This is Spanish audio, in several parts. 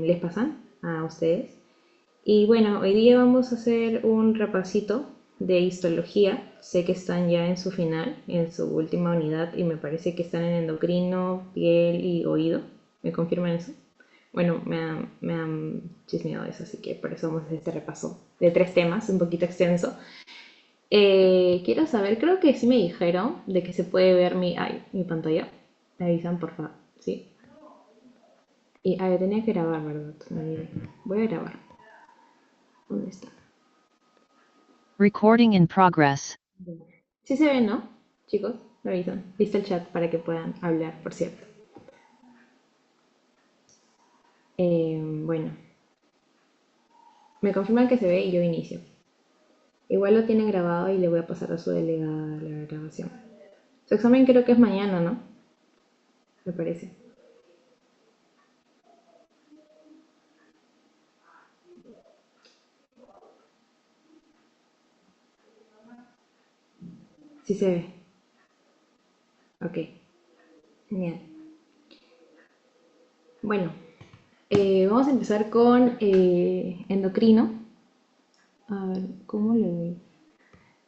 les pasan a ustedes. Y bueno, hoy día vamos a hacer un repasito de histología. Sé que están ya en su final, en su última unidad, y me parece que están en endocrino, piel y oído. ¿Me confirman eso? Bueno, me han chismeado eso, así que por eso vamos a hacer este repaso de 3 temas, un poquito extenso. Quiero saber, creo que sí me dijeron de que se puede ver mi pantalla. Me avisan, por favor. Sí. Y tenía que grabar, ¿verdad? Voy a grabar. ¿Dónde está? Recording in progress. Sí se ve, ¿no? Chicos, me avisan. Listo el chat para que puedan hablar, por cierto. Bueno, me confirman que se ve y yo inicio. Igual lo tienen grabado y le voy a pasar a su delegada la grabación. Su examen creo que es mañana, ¿no? Me parece. Sí se ve. Ok, genial. Bueno, vamos a empezar con endocrino. A ver, ¿cómo le doy?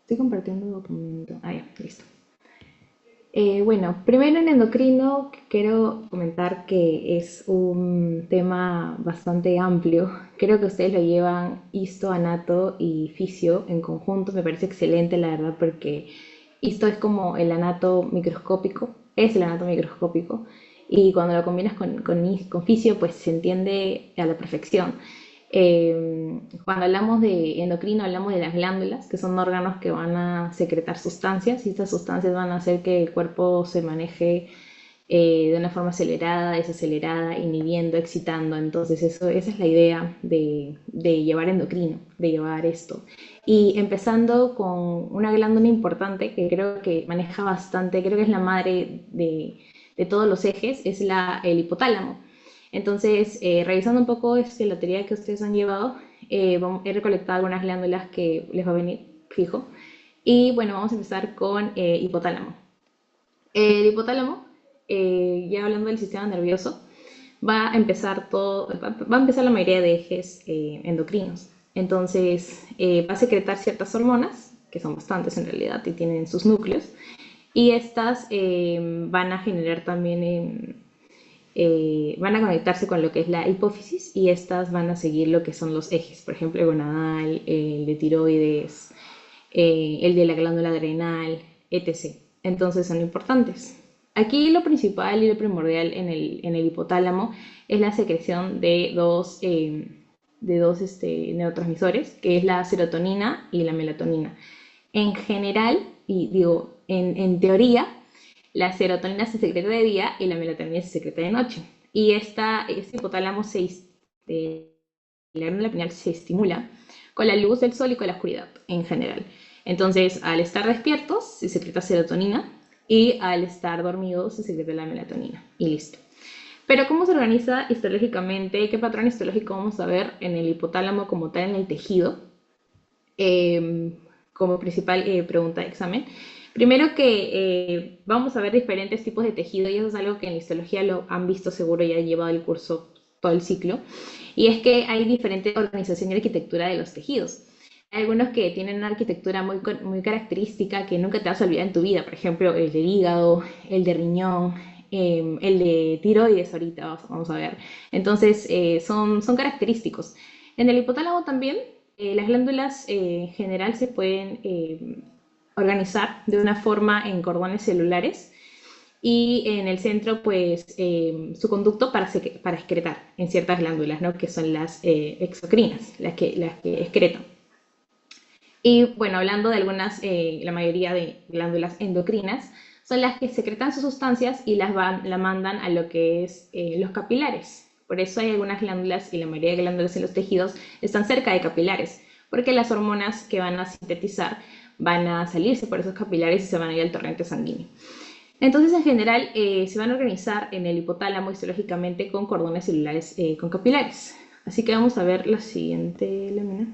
Estoy compartiendo documento. Ah, ya, listo. Bueno, primero en endocrino quiero comentar que es un tema bastante amplio. Creo que ustedes lo llevan histo, anato y fisio en conjunto. Me parece excelente, la verdad, porque histo es como el anato microscópico, es el anato microscópico, y cuando lo combinas con fisio, pues se entiende a la perfección. Cuando hablamos de endocrino, hablamos de las glándulas, que son órganos que van a secretar sustancias y estas sustancias van a hacer que el cuerpo se maneje de una forma acelerada, desacelerada, inhibiendo, excitando. Entonces, esa es la idea de llevar endocrino, de llevar esto. Y empezando con una glándula importante que creo que maneja bastante, creo que es la madre de todos los ejes, es el hipotálamo. Entonces, revisando un poco la teoría que ustedes han llevado, he recolectado algunas glándulas que les va a venir fijo. Y bueno, vamos a empezar con hipotálamo. El hipotálamo, ya hablando del sistema nervioso, va a empezar va a empezar la mayoría de ejes endocrinos. Entonces, va a secretar ciertas hormonas, que son bastantes en realidad y tienen sus núcleos, y estas van a generar también van a conectarse con lo que es la hipófisis y estas van a seguir lo que son los ejes, por ejemplo, el gonadal, el de tiroides, el de la glándula adrenal, etc. Entonces son importantes. Aquí lo principal y lo primordial en el hipotálamo es la secreción de dos neurotransmisores, que es la serotonina y la melatonina. En general, y digo, en teoría, la serotonina se secreta de día y la melatonina se secreta de noche. Y este hipotálamo la glándula pineal se estimula con la luz del sol y con la oscuridad en general. Entonces, al estar despiertos se secreta serotonina y al estar dormidos se secreta la melatonina y listo. Pero ¿cómo se organiza histológicamente? ¿Qué patrón histológico vamos a ver en el hipotálamo como tal en el tejido? Como principal pregunta de examen. Primero que vamos a ver diferentes tipos de tejido y eso es algo que en la histología lo han visto seguro y han llevado el curso todo el ciclo. Y es que hay diferente organización y arquitectura de los tejidos. Hay algunos que tienen una arquitectura muy característica que nunca te vas a olvidar en tu vida. Por ejemplo, el del hígado, el de riñón, el de tiroides ahorita vamos a ver. Entonces, son característicos. En el hipotálamo también las glándulas en general se pueden organizar de una forma en cordones celulares y en el centro pues su conducto para excretar en ciertas glándulas, ¿no? Que son las exocrinas, las que excretan. Y bueno, hablando de algunas, la mayoría de glándulas endocrinas son las que secretan sus sustancias y la mandan a lo que es los capilares. Por eso hay algunas glándulas y la mayoría de glándulas en los tejidos están cerca de capilares, porque las hormonas que van a sintetizar van a salirse por esos capilares y se van a ir al torrente sanguíneo. Entonces, en general, se van a organizar en el hipotálamo histológicamente con cordones celulares con capilares. Así que vamos a ver la siguiente lámina.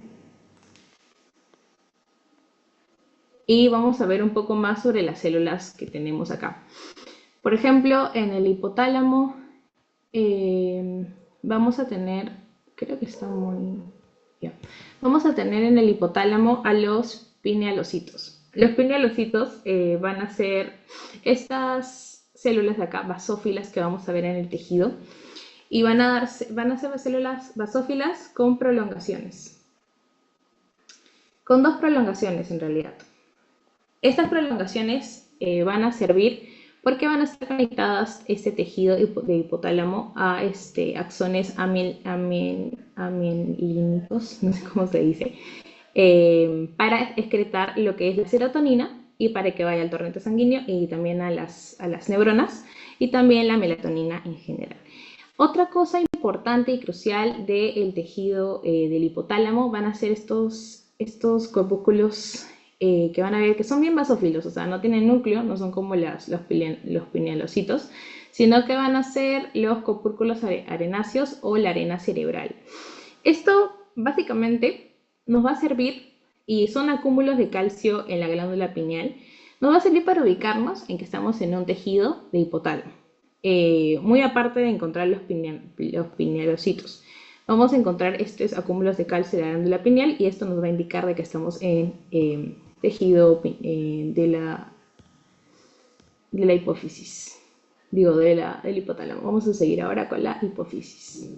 Y vamos a ver un poco más sobre las células que tenemos acá. Por ejemplo, en el hipotálamo, vamos a tener, creo que está muy... ya. Vamos a tener en el hipotálamo a los pinealocitos. Los pinealocitos van a ser estas células de acá, basófilas, que vamos a ver en el tejido, y van a ser células basófilas con prolongaciones, con dos prolongaciones en realidad. Estas prolongaciones van a servir porque van a estar conectadas este tejido de hipotálamo a axones amielínicos, no sé cómo se dice, para excretar lo que es la serotonina y para que vaya al torrente sanguíneo y también a las neuronas y también la melatonina en general. Otra cosa importante y crucial del tejido del hipotálamo van a ser estos corpúsculos que van a ver que son bien basófilos, o sea, no tienen núcleo, no son como los pinealocitos, sino que van a ser los corpúsculos arenáceos o la arena cerebral. Esto básicamente nos va a servir, y son acúmulos de calcio en la glándula pineal, nos va a servir para ubicarnos en que estamos en un tejido de hipotálamo. Muy aparte de encontrar los pinealocitos, vamos a encontrar estos acúmulos de calcio en la glándula pineal y esto nos va a indicar de que estamos en tejido de la hipófisis, del hipotálamo. Vamos a seguir ahora con la hipófisis.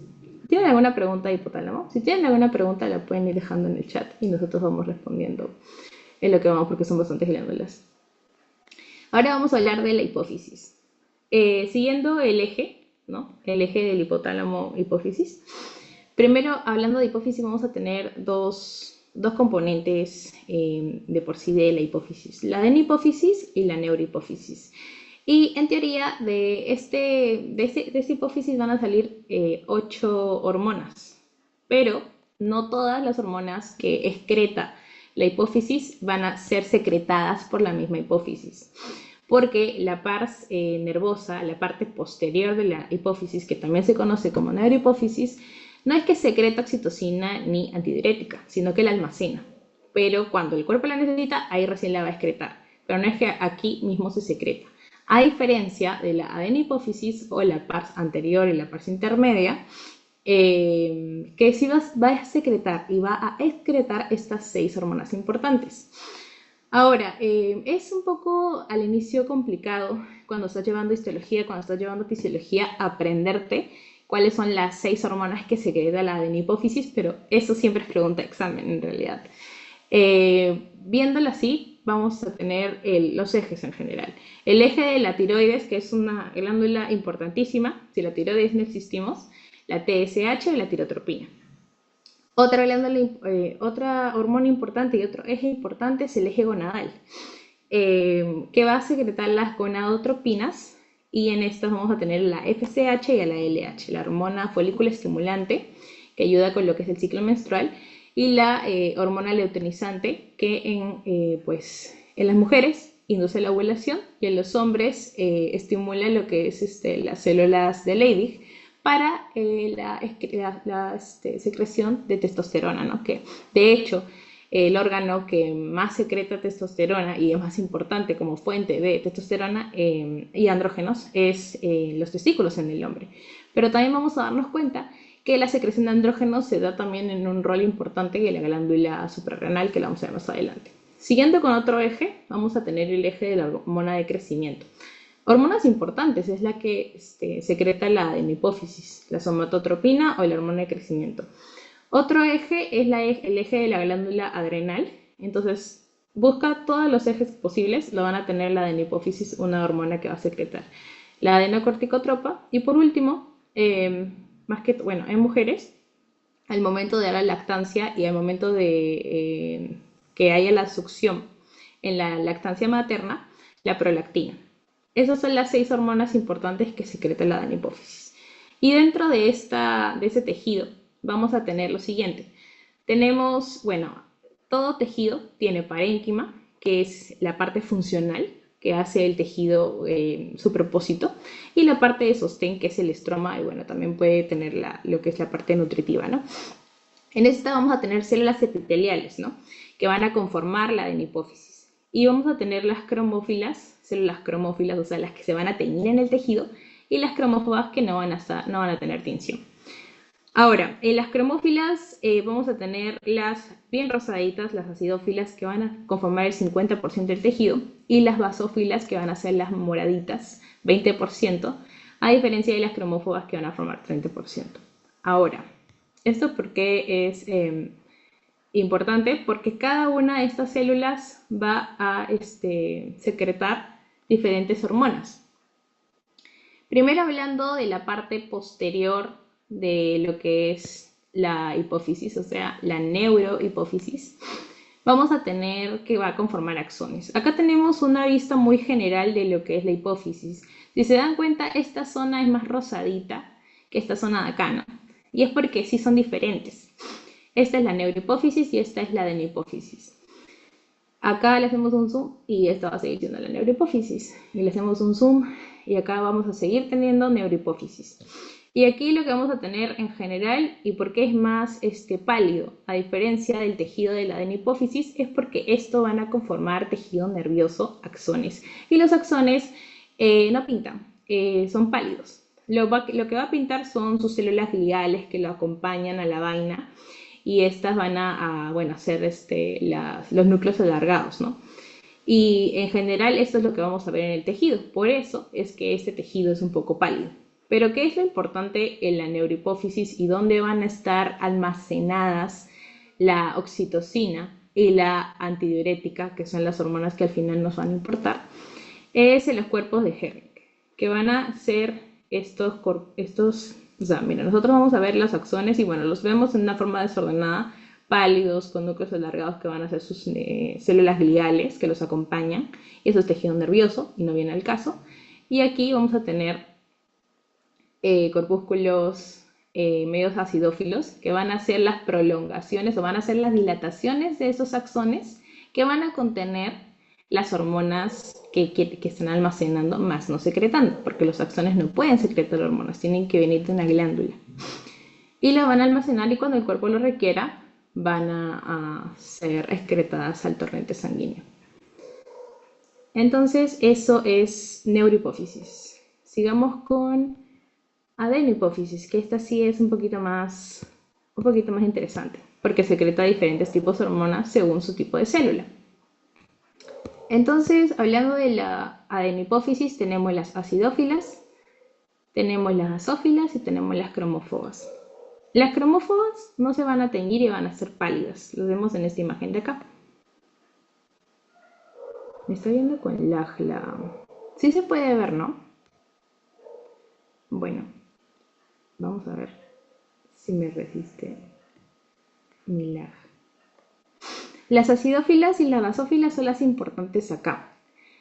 ¿Tienen alguna pregunta de hipotálamo? Si tienen alguna pregunta la pueden ir dejando en el chat y nosotros vamos respondiendo en lo que vamos, porque son bastantes glándulas. Ahora vamos a hablar de la hipófisis. Siguiendo el eje, ¿no? El eje del hipotálamo hipófisis. Primero, hablando de hipófisis, vamos a tener dos componentes de por sí de la hipófisis, la adenihipófisis y la neurohipófisis. Y en teoría de esta hipófisis van a salir 8 hormonas, pero no todas las hormonas que excreta la hipófisis van a ser secretadas por la misma hipófisis, porque la pars nervosa, la parte posterior de la hipófisis, que también se conoce como neurohipófisis, no es que secreta oxitocina ni antidiurética, sino que la almacena. Pero cuando el cuerpo la necesita, ahí recién la va a excretar. Pero no es que aquí mismo se secreta. A diferencia de la adenihipófisis o la pars anterior y la pars intermedia, que sí va a secretar y va a excretar estas 6 hormonas importantes. Ahora, es un poco al inicio complicado cuando estás llevando histología, cuando estás llevando fisiología, aprenderte cuáles son las 6 hormonas que secreta la adenihipófisis, pero eso siempre es pregunta de examen en realidad. Viéndolo así, vamos a tener los ejes en general. El eje de la tiroides, que es una glándula importantísima, si la tiroides no existimos, la TSH y la tirotropina. Otra hormona importante y otro eje importante es el eje gonadal, que va a secretar las gonadotropinas, y en estas vamos a tener la FSH y la LH, la hormona folículo estimulante, que ayuda con lo que es el ciclo menstrual, y la hormona luteinizante, que en las mujeres induce la ovulación y en los hombres estimula lo que es las células de Leydig para la secreción de testosterona, ¿no? Que de hecho el órgano que más secreta testosterona y es más importante como fuente de testosterona y andrógenos es los testículos en el hombre. Pero también vamos a darnos cuenta que la secreción de andrógenos se da también en un rol importante en la glándula suprarrenal, que la vamos a ver más adelante. Siguiendo con otro eje, vamos a tener el eje de la hormona de crecimiento. Hormonas importantes es la que secreta la adenihipófisis, la somatotropina o la hormona de crecimiento. Otro eje es el eje de la glándula adrenal. Entonces, busca todos los ejes posibles, lo van a tener la adenihipófisis, una hormona que va a secretar. La adenocorticotropa. Y por último, en mujeres, al momento de dar la lactancia y al momento de que haya la succión en la lactancia materna, la prolactina. Esas son las 6 hormonas importantes que secreta la adenihipófisis. Y dentro de ese tejido vamos a tener lo siguiente. Tenemos, todo tejido tiene parénquima, que es la parte funcional que hace el tejido su propósito, y la parte de sostén, que es el estroma, y también puede tener lo que es la parte nutritiva, ¿no? En esta vamos a tener células epiteliales, ¿no? Que van a conformar la adenihipófisis. Y vamos a tener las cromófilas, células cromófilas, o sea, las que se van a teñir en el tejido, y las cromófobas que no van a tener tinción. Ahora, en las cromófilas vamos a tener las bien rosaditas, las acidófilas, que van a conformar el 50% del tejido, y las basófilas, que van a ser las moraditas, 20%, a diferencia de las cromófobas, que van a formar 30%. Ahora, ¿esto por qué es importante? Porque cada una de estas células va a secretar diferentes hormonas. Primero, hablando de la parte posterior de lo que es la hipófisis, o sea, la neurohipófisis, vamos a tener que va a conformar axones. Acá tenemos una vista muy general de lo que es la hipófisis. Si se dan cuenta, esta zona es más rosadita que esta zona de acá, ¿no? Y es porque sí son diferentes. Esta es la neurohipófisis y esta es la adenopófisis. Acá le hacemos un zoom y esta va a seguir siendo la neurohipófisis. Y le hacemos un zoom y acá vamos a seguir teniendo neurohipófisis. Y aquí lo que vamos a tener en general, y por qué es más pálido, a diferencia del tejido de la adenopófisis, es porque esto van a conformar tejido nervioso, axones. Y los axones no pintan, son pálidos. Lo que va a pintar son sus células gliales que lo acompañan a la vaina, y estas van a ser los núcleos alargados, ¿no? Y en general esto es lo que vamos a ver en el tejido. Por eso es que este tejido es un poco pálido. Pero ¿qué es lo importante en la neurohipófisis y dónde van a estar almacenadas la oxitocina y la antidiurética, que son las hormonas que al final nos van a importar? Es en los cuerpos de Herring, que van a ser estos, o sea, mira, nosotros vamos a ver los axones y bueno, los vemos en una forma desordenada, pálidos, con núcleos alargados que van a ser sus células gliales que los acompañan, y eso es tejido nervioso y no viene al caso. Y aquí vamos a tener corpúsculos medios acidófilos, que van a ser las prolongaciones o van a ser las dilataciones de esos axones, que van a contener las hormonas que están almacenando más no secretando, porque los axones no pueden secretar hormonas, tienen que venir de una glándula. Y las van a almacenar, y cuando el cuerpo lo requiera, van a ser excretadas al torrente sanguíneo. Entonces, eso es neurohipófisis. Sigamos con adenopófisis, que esta sí es un poquito más interesante, porque secreta diferentes tipos de hormonas según su tipo de célula. Entonces, hablando de la adenopófisis, tenemos las acidófilas, tenemos las basófilas y tenemos las cromófobas. Las cromófobas no se van a teñir y van a ser pálidas. Lo vemos en esta imagen de acá. Me estoy viendo con lag. Sí se puede ver, ¿no? Bueno, vamos a ver si me resiste mi lag. Las acidófilas y las basófilas son las importantes acá.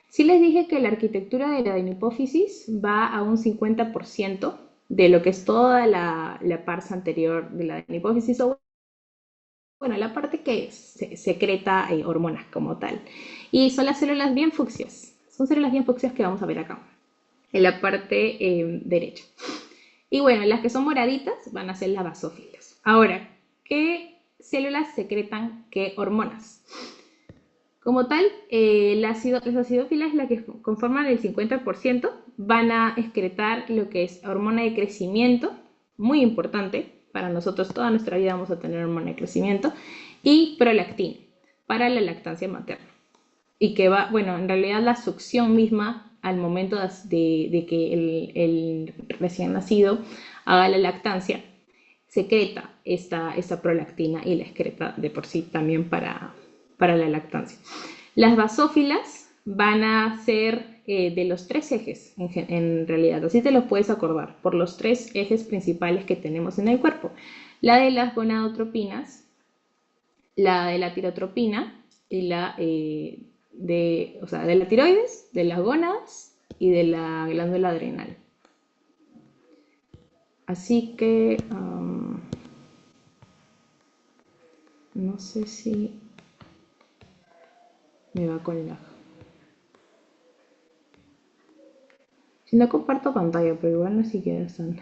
Sí les dije que la arquitectura de la adenopófisis va a un 50% de lo que es toda la parsa anterior de la adenopófisis, o bueno, la parte que secreta hormonas como tal. Y son las células bien fucsias. Son células bien fucsias que vamos a ver acá, en la parte derecha. Y bueno, las que son moraditas van a ser las basófilas. Ahora, ¿qué células secretan qué hormonas? Como tal, las acidófilas, las que conforman el 50%, van a excretar lo que es hormona de crecimiento, muy importante. Para nosotros toda nuestra vida vamos a tener hormona de crecimiento, y prolactina, para la lactancia materna. Y que va, bueno, en realidad la succión misma al momento de que el recién nacido haga la lactancia, secreta esta prolactina y la excreta de por sí también para la lactancia. Las basófilas van a ser de los 3 ejes, en realidad, así te los puedes acordar, por los 3 ejes principales que tenemos en el cuerpo. La de las gonadotropinas, la de la tirotropina y la de la tiroides, de las gónadas y de la glándula adrenal. Así que no sé si me va con lag. Si no, comparto pantalla, pero igual no siquiera están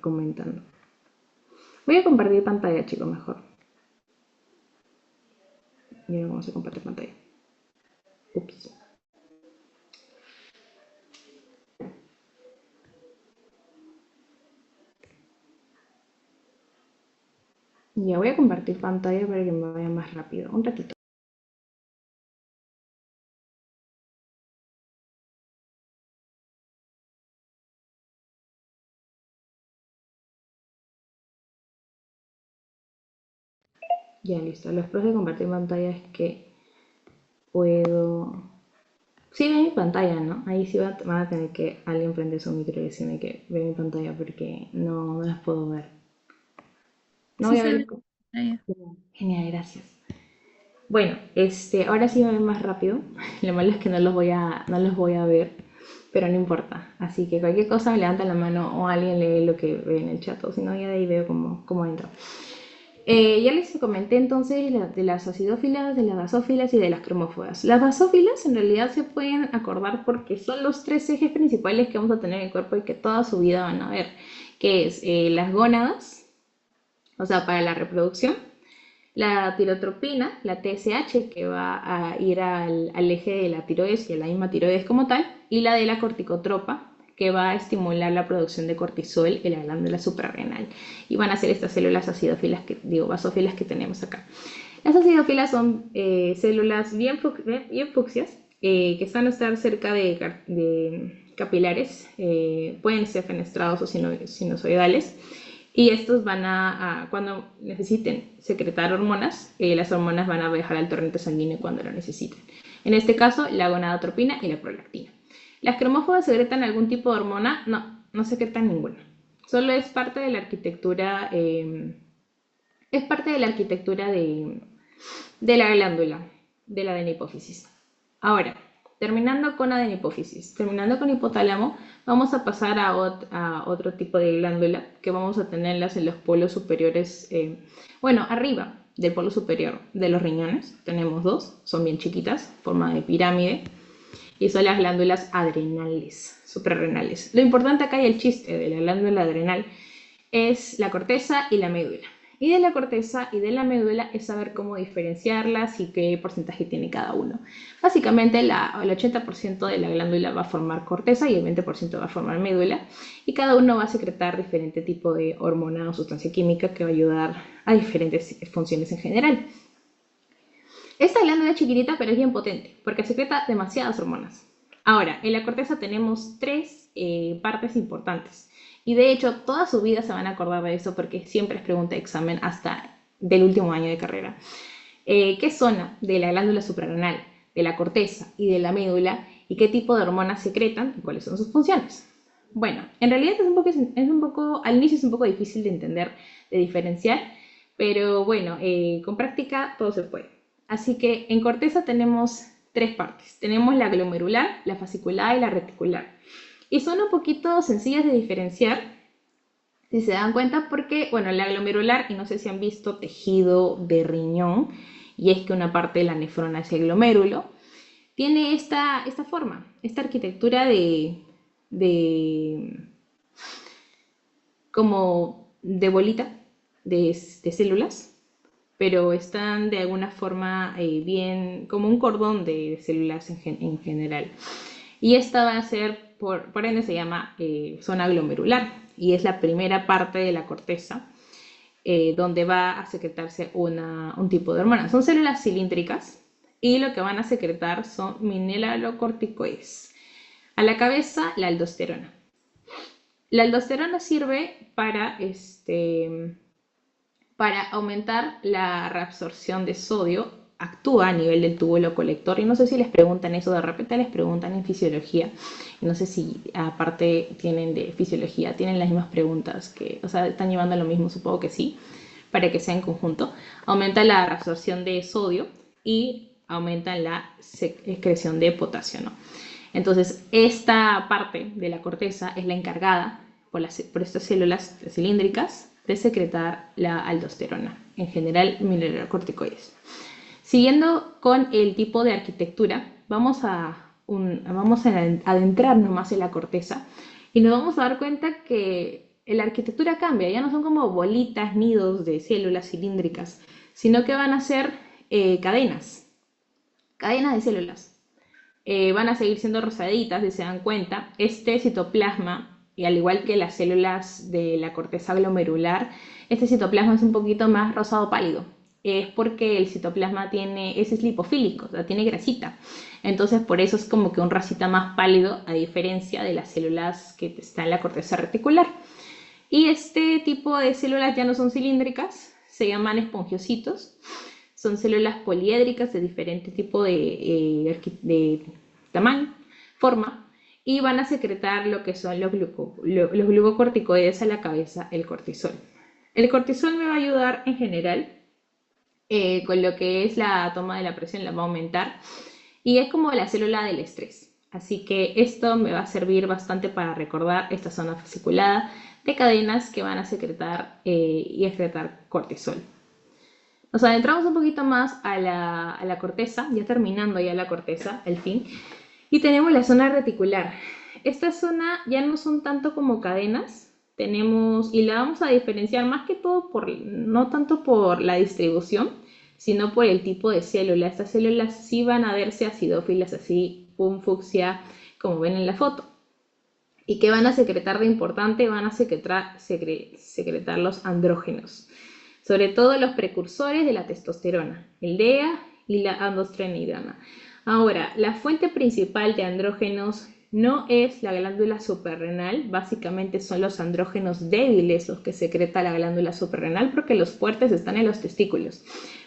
comentando. Voy a compartir pantalla, chicos, mejor. Mira cómo se comparte pantalla. Ups. Ya voy a compartir pantalla para que me vaya más rápido. Un ratito. Ya listo. Los pros de compartir pantalla es que puedo... Sí, ve mi pantalla, ¿no? Ahí sí van a tener que alguien prender su micro y decirme que ve mi pantalla porque no las puedo ver. No Sí voy a se ver. ve ahí. Genial, gracias. Bueno, ahora sí va a ver más rápido. Lo malo es que no los voy a ver, pero no importa. Así que cualquier cosa me levanta la mano o alguien lee lo que ve en el chat, o si no, ya de ahí veo cómo entra. Ya les comenté entonces de las acidófilas, de las basófilas y de las cromóforas. Las basófilas en realidad se pueden acordar porque son los tres ejes principales que vamos a tener en el cuerpo y que toda su vida van a ver, que es las gónadas, o sea, para la reproducción, la tirotropina, la TSH, que va a ir al eje de la tiroides y a la misma tiroides como tal, y la de la corticotropa, que va a estimular la producción de cortisol en la glándula suprarrenal. Y van a ser estas células acidófilas, basófilas que tenemos acá. Las acidófilas son células bien fucsias, que están a estar cerca de capilares, pueden ser fenestrados o sinusoidales, y estos cuando necesiten secretar hormonas, las hormonas van a viajar al torrente sanguíneo cuando lo necesiten. En este caso, la gonadotropina y la prolactina. ¿Las cromóforas secretan algún tipo de hormona? No, no secretan ninguna. Solo es parte de la arquitectura, de la glándula, de la adenipófisis. Ahora, terminando con hipotálamo, vamos a pasar a otro tipo de glándula que vamos a tenerlas en los polos superiores, arriba del polo superior de los riñones. Tenemos dos, son bien chiquitas, forma de pirámide, y son las glándulas adrenales, suprarrenales. Lo importante acá y el chiste de la glándula adrenal es la corteza y la médula. Y de la corteza y de la médula es saber cómo diferenciarlas y qué porcentaje tiene cada uno. Básicamente el 80% de la glándula va a formar corteza y el 20% va a formar médula, y cada uno va a secretar diferente tipo de hormona o sustancia química que va a ayudar a diferentes funciones en general. Esta glándula es chiquitita pero es bien potente porque secreta demasiadas hormonas. Ahora, en la corteza tenemos tres partes importantes. Y de hecho, toda su vida se van a acordar de eso porque siempre es pregunta de examen hasta del último año de carrera. ¿Qué zona de la glándula suprarrenal, de la corteza y de la médula, y qué tipo de hormonas secretan y cuáles son sus funciones? Bueno, en realidad al inicio es un poco difícil de entender, de diferenciar, pero bueno, con práctica todo se puede. Así que en corteza tenemos tres partes. Tenemos la glomerular, la fascicular y la reticular. Y son un poquito sencillas de diferenciar, si se dan cuenta, porque, bueno, la glomerular, y no sé si han visto tejido de riñón, y es que una parte de la nefrona es el glomérulo, tiene esta forma, esta arquitectura de como de bolita de células, pero están de alguna forma bien, como un cordón de células en general. Y esta va a ser, por ende se llama zona glomerular, y es la primera parte de la corteza donde va a secretarse un tipo de hormona. Son células cilíndricas y lo que van a secretar son mineralocorticoides. A la cabeza, la aldosterona. La aldosterona sirve para aumentar la reabsorción de sodio, actúa a nivel del túbulo colector, y no sé si les preguntan eso, de repente les preguntan en fisiología, y no sé si aparte tienen de fisiología, tienen las mismas preguntas, o sea, están llevando lo mismo, supongo que sí, para que sea en conjunto. Aumenta la reabsorción de sodio y aumenta la excreción de potasio, ¿no? Entonces, esta parte de la corteza es la encargada por estas células cilíndricas de secretar la aldosterona, en general mineralocorticoides. Siguiendo con el tipo de arquitectura, vamos a adentrarnos más en la corteza y nos vamos a dar cuenta que la arquitectura cambia, ya no son como bolitas, nidos de células cilíndricas, sino que van a ser cadenas de células. Van a seguir siendo rosaditas, si se dan cuenta. Este citoplasma y al igual que las células de la corteza glomerular, este citoplasma es un poquito más rosado pálido. Es porque el citoplasma es lipofílico, o sea, tiene grasita. Entonces por eso es como que un rosita más pálido, a diferencia de las células que están en la corteza reticular. Y este tipo de células ya no son cilíndricas, se llaman espongiocitos. Son células poliédricas de diferente tipo de tamaño, forma, y van a secretar lo que son los glucocorticoides a la cabeza, el cortisol. El cortisol me va a ayudar en general con lo que es la toma de la presión, la va a aumentar, y es como la célula del estrés. Así que esto me va a servir bastante para recordar esta zona fasciculada de cadenas que van a secretar y excretar cortisol. Nos adentramos un poquito más a la corteza, ya terminando ya la corteza, al fin, y tenemos la zona reticular. Esta zona ya no son tanto como cadenas, y la vamos a diferenciar más que todo no tanto por la distribución, sino por el tipo de célula. Estas células sí van a verse acidófilas, así, pum, fucsia, como ven en la foto. ¿Y qué van a secretar de importante? Van a secretar los andrógenos, sobre todo los precursores de la testosterona, el DEA y la androstenediona. Ahora, la fuente principal de andrógenos no es la glándula suprarrenal, básicamente son los andrógenos débiles los que secreta la glándula suprarrenal, porque los fuertes están en los testículos.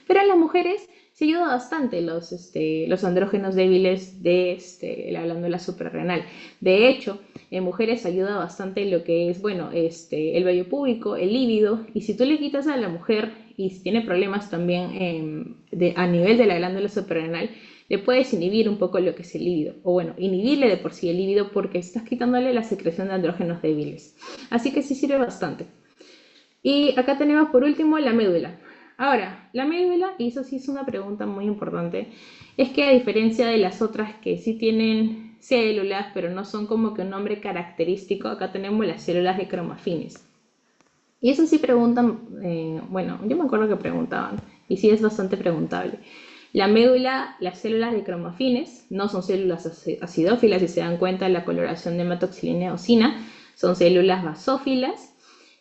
Pero en las mujeres se ayuda bastante los andrógenos débiles de la glándula suprarrenal. De hecho, en mujeres ayuda bastante lo que es, bueno, el vello púbico, el líbido, y si tú le quitas a la mujer y si tiene problemas también a nivel de la glándula suprarrenal, le puedes inhibir un poco lo que es el líbido, o bueno, inhibirle de por sí el líbido porque estás quitándole la secreción de andrógenos débiles. Así que sí sirve bastante. Y acá tenemos por último la médula. Ahora, la médula, y eso sí es una pregunta muy importante, es que a diferencia de las otras que sí tienen células, pero no son como que un nombre característico, acá tenemos las células de cromafines. Y eso sí preguntan, bueno, yo me acuerdo que preguntaban, y sí es bastante preguntable. La médula, las células de cromafines, no son células acidófilas, si se dan cuenta de la coloración de hematoxilina y eosina, son células basófilas,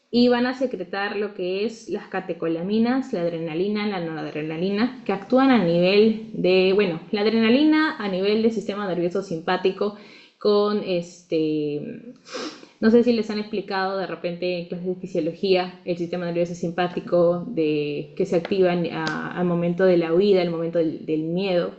y van a secretar lo que es las catecolaminas, la adrenalina, la noradrenalina, que actúan a nivel de, bueno, la adrenalina a nivel del sistema nervioso simpático con no sé si les han explicado de repente en clases de fisiología el sistema nervioso simpático que se activa al momento de la huida, al momento del miedo,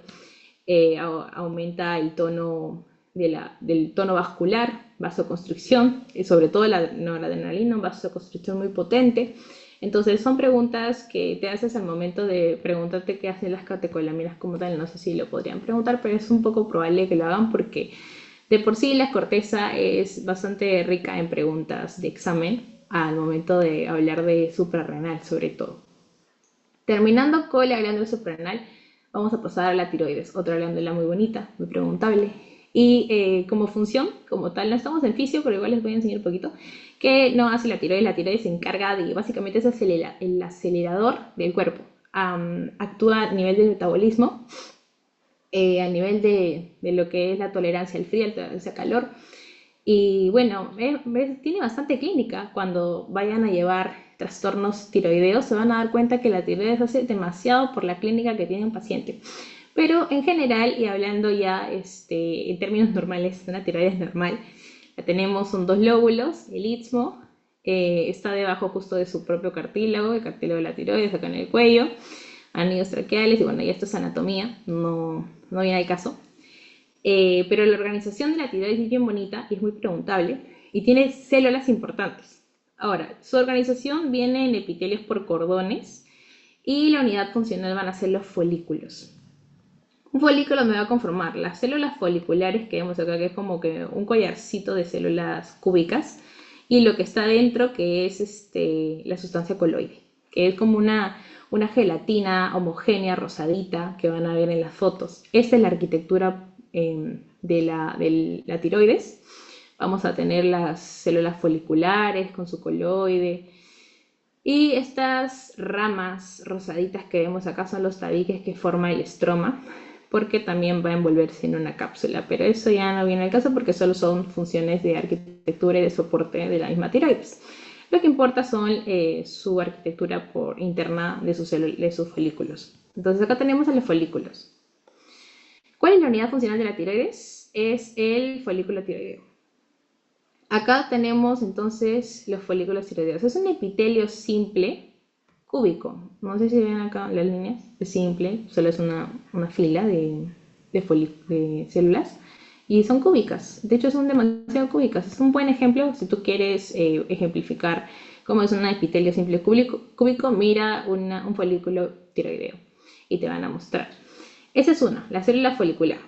aumenta el tono del tono vascular, vasoconstricción, y sobre todo la noradrenalina, vasoconstricción muy potente. Entonces son preguntas que te haces al momento de preguntarte qué hacen las catecolaminas como tal. No sé si lo podrían preguntar, pero es un poco probable que lo hagan porque de por sí la corteza es bastante rica en preguntas de examen al momento de hablar de suprarrenal sobre todo. Terminando con la glándula suprarrenal, vamos a pasar a la tiroides, otra glándula muy bonita, muy preguntable. Y como función, como tal, no estamos en fisio, pero igual les voy a enseñar un poquito, que no hace la tiroides se encarga de, básicamente es el acelerador del cuerpo. Actúa a nivel del metabolismo, a nivel de lo que es la tolerancia al frío, la tolerancia al calor. Y bueno, tiene bastante clínica. Cuando vayan a llevar trastornos tiroideos se van a dar cuenta que la tiroides hace demasiado por la clínica que tiene un paciente. Pero en general, y hablando ya en términos normales, una tiroides normal, la tenemos, son dos lóbulos, el istmo, está debajo justo de su propio cartílago, el cartílago de la tiroides, acá en el cuello, anillos traqueales, y bueno, ya esto es anatomía, no viene al caso. Pero la organización de la tiroides es bien bonita y es muy preguntable y tiene células importantes. Ahora, su organización viene en epitelios por cordones y la unidad funcional van a ser los folículos. Un folículo me va a conformar las células foliculares que vemos acá, que es como que un collarcito de células cúbicas, y lo que está dentro, que es la sustancia coloide, que es como una gelatina homogénea, rosadita, que van a ver en las fotos. Esta es la arquitectura de la tiroides. Vamos a tener las células foliculares con su coloide. Y estas ramas rosaditas que vemos acá son los tabiques que forma el estroma. porque también va a envolverse en una cápsula, pero eso ya no viene al caso porque solo son funciones de arquitectura y de soporte de la misma tiroides. Lo que importa son su arquitectura interna de sus folículos. Entonces acá tenemos a los folículos. ¿Cuál es la unidad funcional de la tiroides? Es el folículo tiroideo. Acá tenemos entonces los folículos tiroideos. Es un epitelio simple, cúbico. No sé si ven acá las líneas. Es simple, solo es una fila de células. Y son cúbicas. De hecho, son demasiado cúbicas. Es un buen ejemplo si tú quieres ejemplificar cómo es un epitelio simple cúbico. Mira un folículo tiroideo y te van a mostrar. Esa es una, la célula folicular.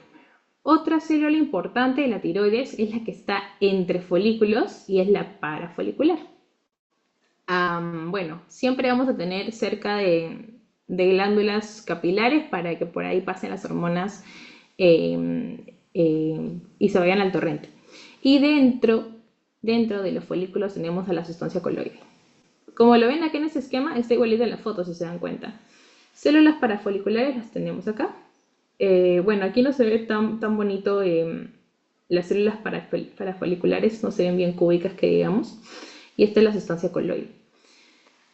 Otra célula importante de la tiroides es la que está entre folículos y es la parafolicular. Bueno, siempre vamos a tener cerca de glándulas capilares para que por ahí pasen las hormonas y se vayan al torrente. Y dentro de los folículos tenemos a la sustancia coloide. Como lo ven aquí en este esquema, está igualito en la foto si se dan cuenta. Células parafoliculares las tenemos acá. Bueno, aquí no se ve tan bonito, las células parafoliculares no se ven bien cúbicas que digamos, y esta es la sustancia coloide.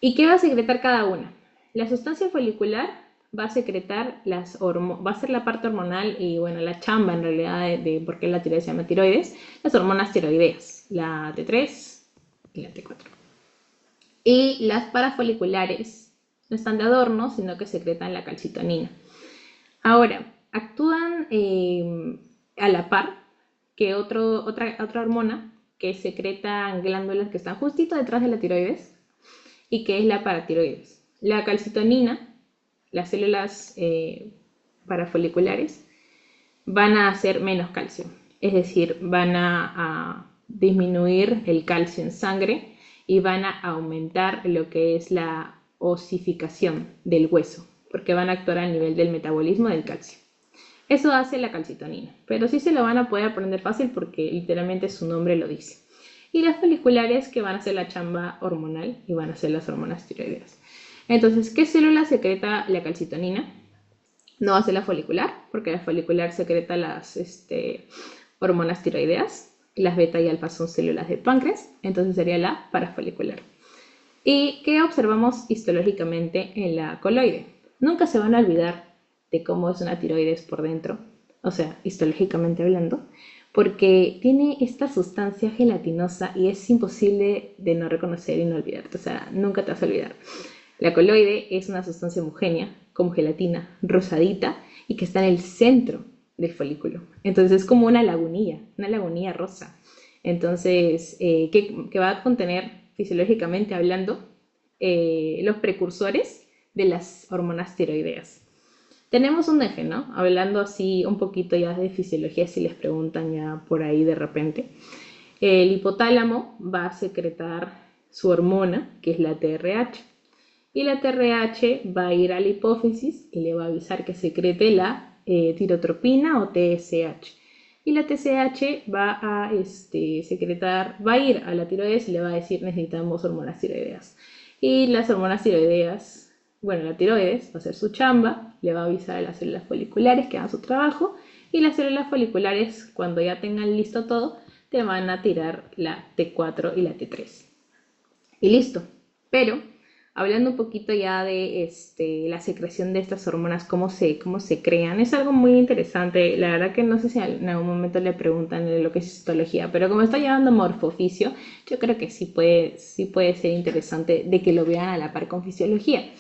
¿Y qué va a secretar cada una? La sustancia folicular va a secretar va a ser la parte hormonal y bueno, la chamba en realidad de por qué la tiroides se llama tiroides, las hormonas tiroideas, la T3 y la T4. Y las parafoliculares no están de adorno, sino que secretan la calcitonina. Ahora, actúan a la par que otra hormona que secretan glándulas que están justito detrás de la tiroides y que es la paratiroides. La calcitonina, las células parafoliculares, van a hacer menos calcio, es decir, van a disminuir el calcio en sangre y van a aumentar lo que es la osificación del hueso, porque van a actuar al nivel del metabolismo del calcio. Eso hace la calcitonina, pero sí se lo van a poder aprender fácil porque literalmente su nombre lo dice. Y las foliculares que van a hacer la chamba hormonal y van a ser las hormonas tiroideas. Entonces, ¿qué célula secreta la calcitonina? No va a ser la folicular, porque la folicular secreta las hormonas tiroideas. Las beta y alfa son células de páncreas, entonces sería la parafolicular. ¿Y qué observamos histológicamente en la coloide? Nunca se van a olvidar de cómo es una tiroides por dentro, o sea, histológicamente hablando, porque tiene esta sustancia gelatinosa y es imposible de no reconocer y no olvidarte, o sea, nunca te vas a olvidar. La coloide es una sustancia homogénea, como gelatina, rosadita, y que está en el centro del folículo. Entonces es como una lagunilla rosa. Entonces, que va a contener, fisiológicamente hablando, los precursores de las hormonas tiroideas. Tenemos un eje, ¿no? Hablando así un poquito ya de fisiología, si les preguntan ya por ahí de repente. El hipotálamo va a secretar su hormona, que es la TRH. Y la TRH va a ir a la hipófisis y le va a avisar que secrete la tirotropina o TSH. Y la TSH va a va a ir a la tiroides y le va a decir necesitamos hormonas tiroideas. Y las hormonas tiroideas, bueno, la tiroides va a hacer su chamba, le va a avisar a las células foliculares que hagan su trabajo y las células foliculares cuando ya tengan listo todo te van a tirar la T4 y la T3. Y listo. Pero hablando un poquito ya de la secreción de estas hormonas, cómo se crean, es algo muy interesante. La verdad que no sé si en algún momento le preguntan lo que es histología, pero como está llevando morfoficio, yo creo que sí puede ser interesante de que lo vean a la par con fisiología.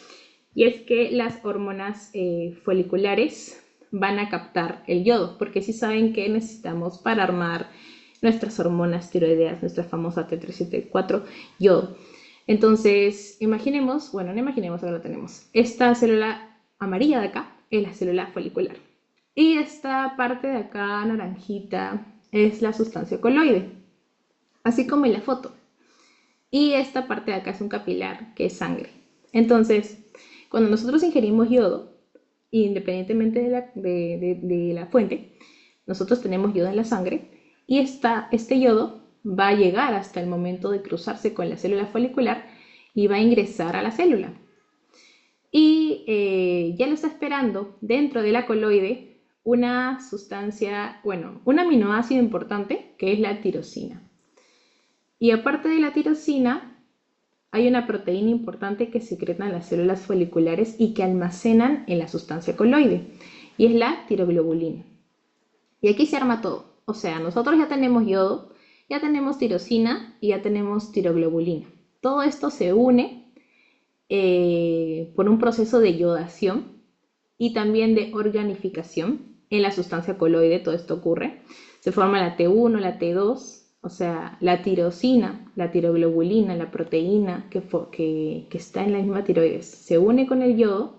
Y es que las hormonas foliculares van a captar el yodo, porque sí saben que necesitamos para armar nuestras hormonas tiroideas, nuestra famosa T3 y T4, yodo. Entonces, imaginemos, bueno, no imaginemos, ahora lo tenemos. Esta célula amarilla de acá es la célula folicular. Y esta parte de acá, naranjita, es la sustancia coloide, así como en la foto. Y esta parte de acá es un capilar, que es sangre. Entonces, cuando nosotros ingerimos yodo, independientemente de la fuente, nosotros tenemos yodo en la sangre y este yodo va a llegar hasta el momento de cruzarse con la célula folicular y va a ingresar a la célula. Y ya lo está esperando dentro de la coloide una sustancia, bueno, un aminoácido importante que es la tirosina. Y aparte de la tirosina, hay una proteína importante que secretan las células foliculares y que almacenan en la sustancia coloide, y es la tiroglobulina. Y aquí se arma todo. O sea, nosotros ya tenemos yodo, ya tenemos tirosina y ya tenemos tiroglobulina. Todo esto se une por un proceso de iodación y también de organificación en la sustancia coloide. Todo esto ocurre. Se forma la T1, la T2, o sea, la tirosina, la tiroglobulina, la proteína que está en la misma tiroides. Se une con el yodo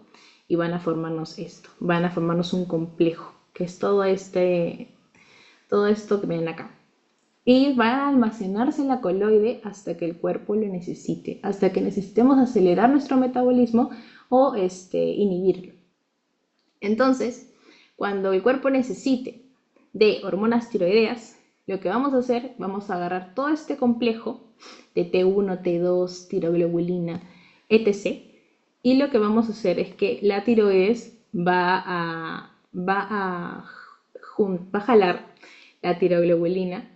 y van a formarnos esto. Van a formarnos un complejo, que es todo esto que ven acá. Y va a almacenarse en la coloide hasta que el cuerpo lo necesite, hasta que necesitemos acelerar nuestro metabolismo o inhibirlo. Entonces, cuando el cuerpo necesite de hormonas tiroideas, lo que vamos a hacer, vamos a agarrar todo este complejo de T1, T2, tiroglobulina, etc. Y lo que vamos a hacer es que la tiroides va a jalar la tiroglobulina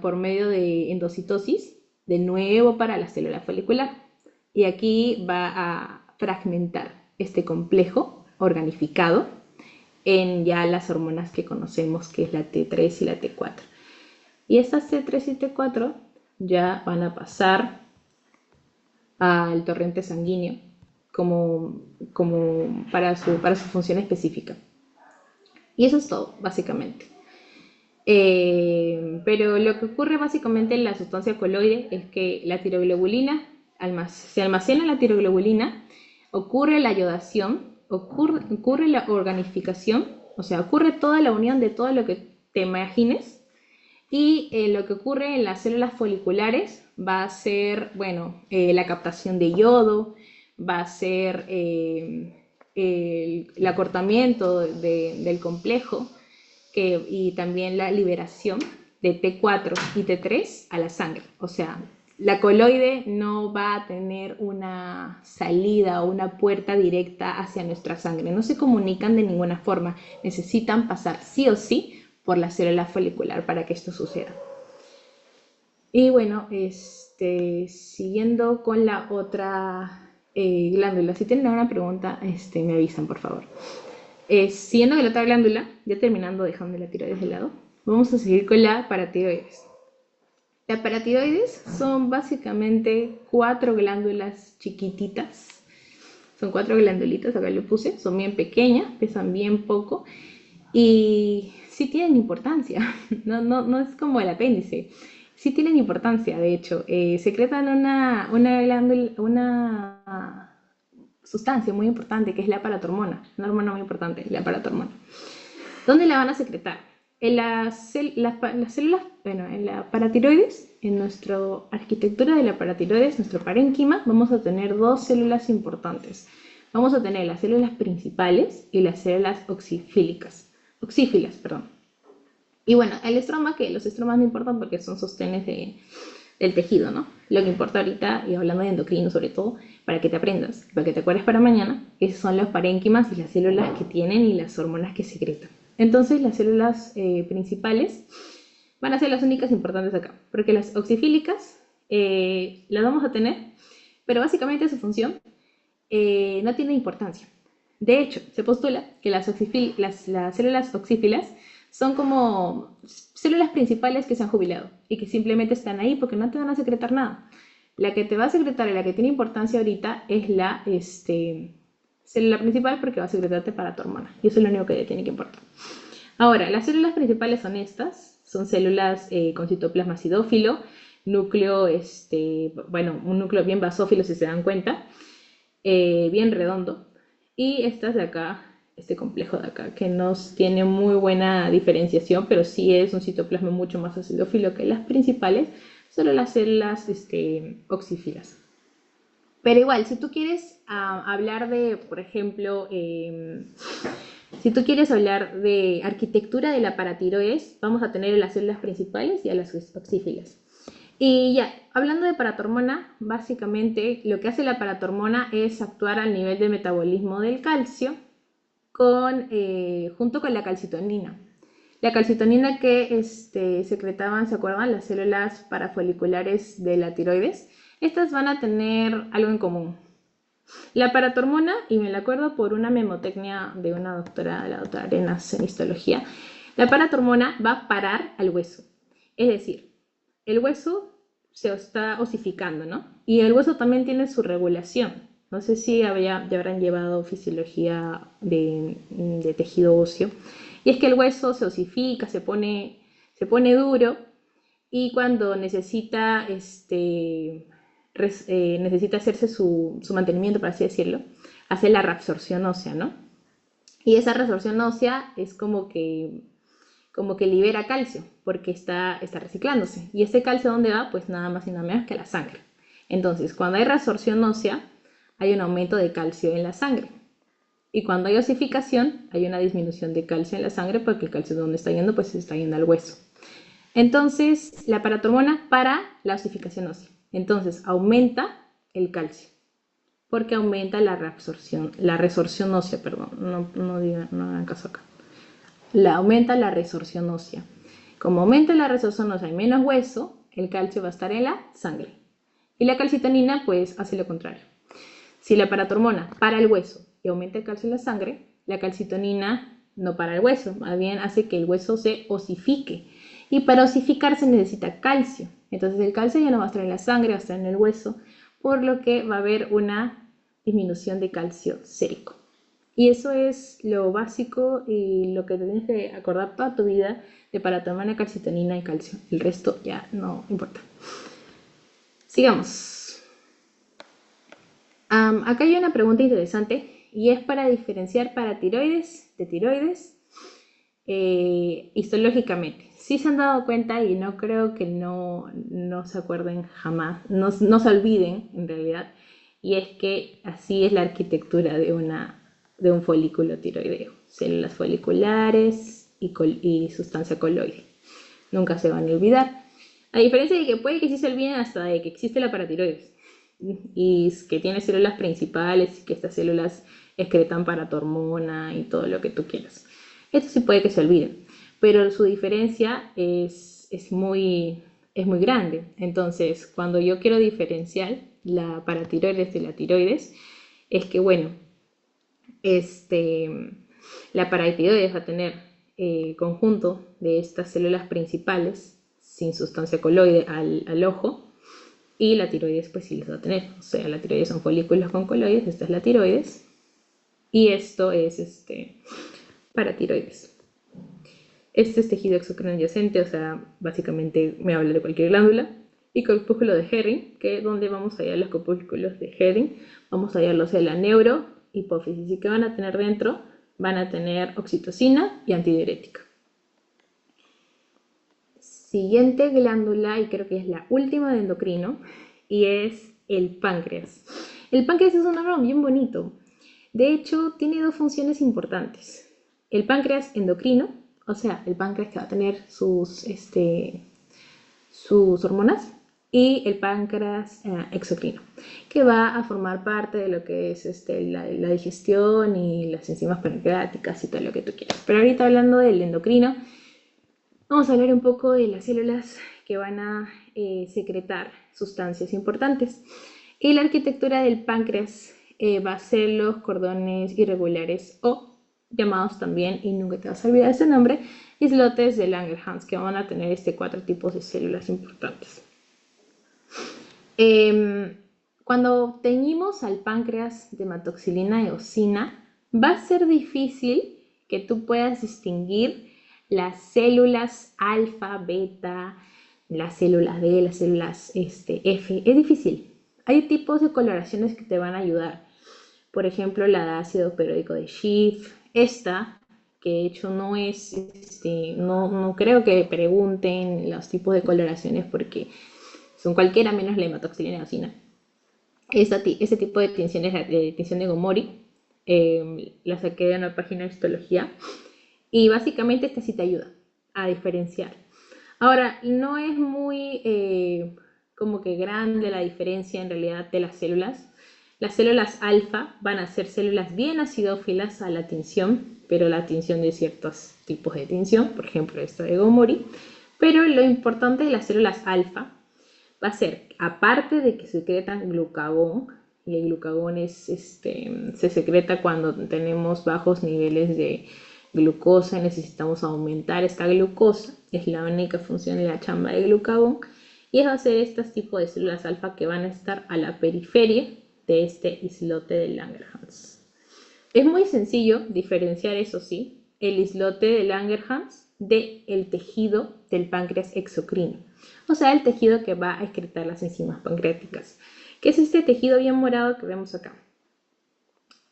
por medio de endocitosis, de nuevo para la célula folicular. Y aquí va a fragmentar este complejo organificado en ya las hormonas que conocemos, que es la T3 y la T4. Y estas T3 y T4 ya van a pasar al torrente sanguíneo como para su función específica. Y eso es todo, básicamente. Pero lo que ocurre básicamente en la sustancia coloide es que la tiroglobulina, se almacena la tiroglobulina, ocurre la iodación, ocurre la organificación, o sea, ocurre toda la unión de todo lo que te imagines, y lo que ocurre en las células foliculares va a ser, bueno, la captación de yodo, va a ser el acortamiento del complejo, y también la liberación de T4 y T3 a la sangre. O sea, la coloide no va a tener una salida o una puerta directa hacia nuestra sangre. No se comunican de ninguna forma. Necesitan pasar sí o sí por la célula folicular para que esto suceda. Y bueno, siguiendo con la otra glándula. Si tienen alguna pregunta, me avisan, por favor. Siguiendo con la otra glándula, ya terminando dejando la tiroides de lado, vamos a seguir con la paratiroides. Las paratiroides son básicamente 4 glándulas chiquititas. Son 4 glandulitas, acá lo puse, son bien pequeñas, pesan bien poco y sí tienen importancia. No es como el apéndice. Sí tienen importancia, de hecho. Secretan una glándula, una sustancia muy importante que es la paratormona, una hormona muy importante, la paratormona. ¿Dónde la van a secretar? En las células, bueno, en la paratiroides, en nuestra arquitectura de la paratiroides, nuestro parénquima, vamos a tener 2 células importantes. Vamos a tener las células principales y las células oxífilas. Y bueno, el estroma, que los estromas no importan porque son sostenes del tejido, ¿no? Lo que importa ahorita, y hablando de endocrino sobre todo, para que te aprendas, para que te acuerdes para mañana, esos son los parénquimas y las células que tienen y las hormonas que secretan. Entonces las células principales van a ser las únicas importantes acá, porque las oxifílicas las vamos a tener, pero básicamente su función no tiene importancia. De hecho, se postula que las células oxífilas son como células principales que se han jubilado y que simplemente están ahí porque no te van a secretar nada. La que te va a secretar y la que tiene importancia ahorita es la célula principal porque va a secretarte para tu hormona. Y eso es lo único que te tiene que importar. Ahora, las células principales son estas. Son células con citoplasma acidófilo, núcleo, bueno, un núcleo bien basófilo si se dan cuenta, bien redondo. Y estas de acá, este complejo de acá, que no tiene muy buena diferenciación, pero sí es un citoplasma mucho más acidófilo que las principales, solo las células oxífilas. Pero igual, si tú quieres hablar de, por ejemplo, si tú quieres hablar de arquitectura de la paratiroides, vamos a tener a las células principales y a las oxífilas. Y ya, hablando de paratormona, básicamente lo que hace la paratormona es actuar al nivel de metabolismo del calcio, junto con la calcitonina. La calcitonina que secretaban, ¿se acuerdan? Las células parafoliculares de la tiroides. Estas van a tener algo en común. La paratormona, y me la acuerdo por una memotecnia de una doctora, la doctora Arenas en histología, la paratormona va a parar al hueso. Es decir, el hueso se está osificando, ¿no? Y el hueso también tiene su regulación. No sé si ya habrán llevado fisiología de tejido óseo. Y es que el hueso se osifica, se pone duro, y cuando necesita, necesita hacerse su mantenimiento, por así decirlo, hace la reabsorción ósea, ¿no? Y esa reabsorción ósea es como que libera calcio, porque está reciclándose. ¿Y ese calcio dónde va? Pues nada más y nada menos que a la sangre. Entonces, cuando hay reabsorción ósea, hay un aumento de calcio en la sangre. Y cuando hay osificación, hay una disminución de calcio en la sangre, porque el calcio donde está yendo, pues se está yendo al hueso. Entonces, la paratormona para la osificación ósea. Entonces, aumenta el calcio, porque aumenta la resorción ósea, perdón, no hagan caso acá. Aumenta la resorción ósea. Como aumenta la resorción ósea y menos hueso, el calcio va a estar en la sangre. Y la calcitonina, pues, hace lo contrario. Si la paratormona para el hueso y aumenta el calcio en la sangre, la calcitonina no para el hueso, más bien hace que el hueso se osifique. Y para osificarse necesita calcio. Entonces el calcio ya no va a estar en la sangre, va a estar en el hueso, por lo que va a haber una disminución de calcio sérico. Y eso es lo básico y lo que tienes que acordar toda tu vida de paratormona, calcitonina y calcio. El resto ya no importa. Sigamos. Acá hay una pregunta interesante y es para diferenciar paratiroides de tiroides histológicamente. Sí se han dado cuenta, y no creo que no se acuerden jamás, no se olviden en realidad, y es que así es la arquitectura de un folículo tiroideo: células foliculares y sustancia coloide. Nunca se van a olvidar. A diferencia de que puede que sí se olviden hasta de que existe la paratiroides y que tiene células principales y que estas células excretan paratormona y todo lo que tú quieras. Esto sí puede que se olviden, pero su diferencia es muy grande. Entonces, cuando yo quiero diferenciar la paratiroides de la tiroides, es que, bueno, la paratiroides va a tener conjunto de estas células principales sin sustancia coloide al ojo, y la tiroides pues sí les va a tener. O sea, la tiroides son folículos con coloides, esta es la tiroides, y esto es paratiroides. Este es tejido exocrino adyacente, o sea, básicamente me habla de cualquier glándula. Y corpúsculo de Herring, que donde vamos a hallar los corpúsculos de Herring, vamos a hallarlos en la neurohipófisis. ¿Y qué van a tener dentro? Van a tener oxitocina y antidiurética. Siguiente glándula, y creo que es la última de endocrino, y es el páncreas. El páncreas es un órgano bien bonito. De hecho, tiene dos funciones importantes. El páncreas endocrino, o sea, el páncreas que va a tener sus hormonas, y el páncreas exocrino, que va a formar parte de lo que es la digestión y las enzimas pancreáticas y todo lo que tú quieras. Pero ahorita, hablando del endocrino, vamos a hablar un poco de las células que van a secretar sustancias importantes. Y la arquitectura del páncreas va a ser los cordones irregulares, o llamados también, y nunca te vas a olvidar ese nombre, islotes de Langerhans, que van a tener 4 tipos de células importantes. Cuando teñimos al páncreas de hematoxilina y eosina, va a ser difícil que tú puedas distinguir las células alfa, beta, las células D, las células F. Es difícil. Hay tipos de coloraciones que te van a ayudar. Por ejemplo, la de ácido peróxico de Schiff. Esta, que de hecho no es, no creo que pregunten los tipos de coloraciones porque son cualquiera menos la hematoxilina y eosina. Ese tipo de tinciones, de tinción de Gomori, la saqué de una página de histología, y básicamente esta sí te ayuda a diferenciar. Ahora, no es muy como que grande la diferencia en realidad de las células. Las células alfa van a ser células bien acidófilas a la tinción, pero la tinción de ciertos tipos de tinción, por ejemplo esta de Gomori. Pero lo importante de las células alfa va a ser, aparte de que secretan glucagón, y el glucagón se secreta cuando tenemos bajos niveles de glucosa y necesitamos aumentar esta glucosa, es la única función de la chamba de glucagón, y va a ser estos tipos de células alfa que van a estar a la periferia de este islote de Langerhans. Es muy sencillo diferenciar, eso sí, el islote de Langerhans del tejido del páncreas exocrino, o sea, el tejido que va a excretar las enzimas pancreáticas, que es este tejido bien morado que vemos acá.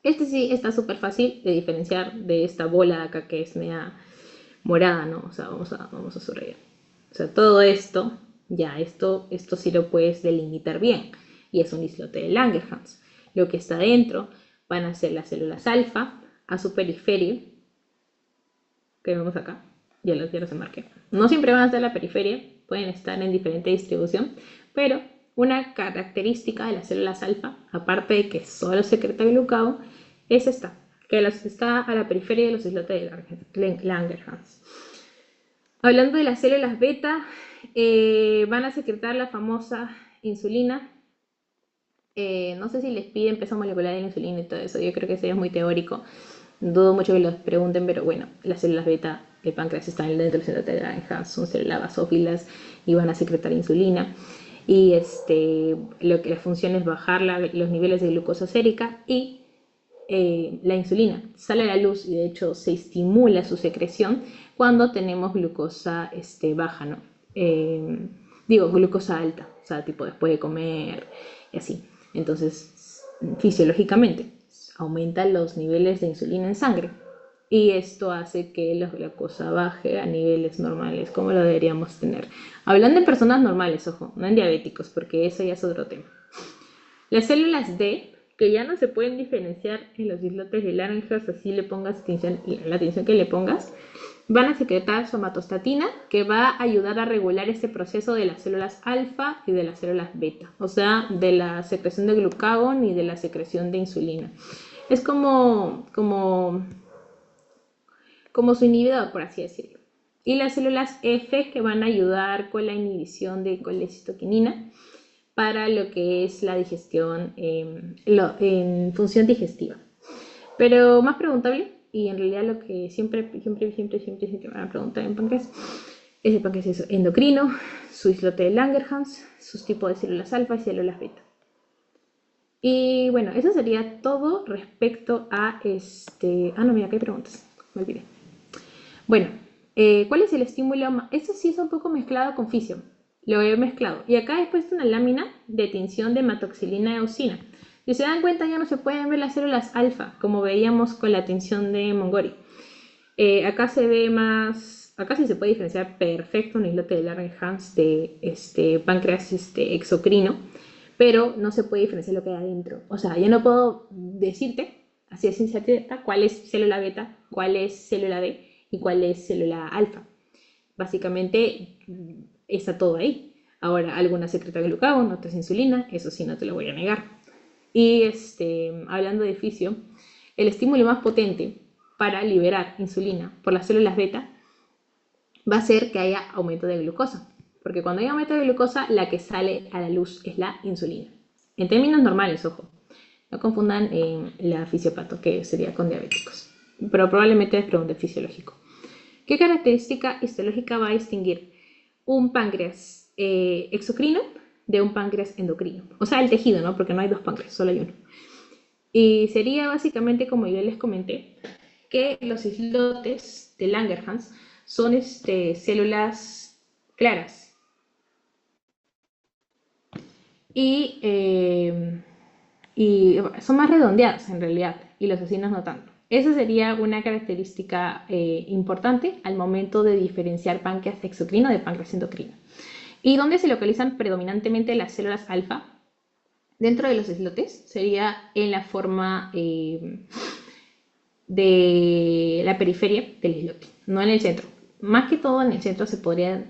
Este sí está súper fácil de diferenciar de esta bola de acá que es media morada, ¿no? O sea, vamos a subrayar. O sea, todo esto, ya, esto sí lo puedes delimitar bien. Y es un islote de Langerhans. Lo que está dentro van a ser las células alfa a su periferia, que vemos acá, ya los enmarqué. No siempre van a estar en la periferia, pueden estar en diferente distribución, pero una característica de las células alfa, aparte de que solo secreta glucagón, es esta, que está a la periferia de los islotes de Langerhans. Hablando de las células beta, van a secretar la famosa insulina. No sé si les piden peso molecular de la insulina y todo eso, yo creo que eso es muy teórico. Dudo mucho que los pregunten, pero bueno, las células beta del páncreas están dentro de los islotes de Langerhans, son células basófilas y van a secretar insulina. Y lo que la función es bajar los niveles de glucosa sérica y la insulina sale a la luz y de hecho se estimula su secreción cuando tenemos glucosa baja, ¿no? Glucosa alta, o sea, tipo después de comer y así. Entonces, fisiológicamente, aumentan los niveles de insulina en sangre y esto hace que la glucosa baje a niveles normales, como lo deberíamos tener. Hablando de personas normales, ojo, no en diabéticos, porque eso ya es otro tema. Las células D, que ya no se pueden diferenciar en los islotes de Langerhans, así le pongas atención, la atención que le pongas, van a secretar somatostatina, que va a ayudar a regular este proceso de las células alfa y de las células beta, o sea, de la secreción de glucagón y de la secreción de insulina. Es como su inhibidor, por así decirlo. Y las células F, que van a ayudar con la inhibición de colecitoquinina para lo que es la digestión en función digestiva. Pero más preguntable, y en realidad lo que siempre me van a preguntar en páncreas, es el páncreas endocrino, su islote de Langerhans, sus tipos de células alfa y células beta. Y bueno, eso sería todo respecto a no, mira, acá hay preguntas, me olvidé. Bueno, ¿cuál es el estímulo? Esto sí es un poco mezclado con fisio. Lo he mezclado. Y acá he puesto una lámina de tinción de hematoxilina y eosina. Si se dan cuenta, ya no se pueden ver las células alfa, como veíamos con la tinción de Mongori. Acá se ve más. Acá sí se puede diferenciar perfecto un islote de Langerhans de páncreas exocrino, pero no se puede diferenciar lo que hay adentro. O sea, yo no puedo decirte, así de ciencia cierta, cuál es célula beta, cuál es célula D y cuál es célula alfa. Básicamente está todo ahí. Ahora, algunas secretan glucagón, otras insulina, eso sí no te lo voy a negar. Y hablando de fisio, el estímulo más potente para liberar insulina por las células beta va a ser que haya aumento de glucosa. Porque cuando hay aumento de glucosa, la que sale a la luz es la insulina. En términos normales, ojo. No confundan la fisiopato, que sería con diabéticos. Pero probablemente les pregunte fisiológico. ¿Qué característica histológica va a distinguir un páncreas exocrino de un páncreas endocrino? O sea, el tejido, ¿no? Porque no hay dos páncreas, solo hay uno. Y sería básicamente, como yo les comenté, que los islotes de Langerhans son células claras. Y son más redondeadas en realidad, y los vecinos no tanto. Esa sería una característica importante al momento de diferenciar páncreas exocrino de páncreas endocrino. ¿Y dónde se localizan predominantemente las células alfa? Dentro de los islotes sería en la forma de la periferia del islote, no en el centro. Más que todo en el centro se podría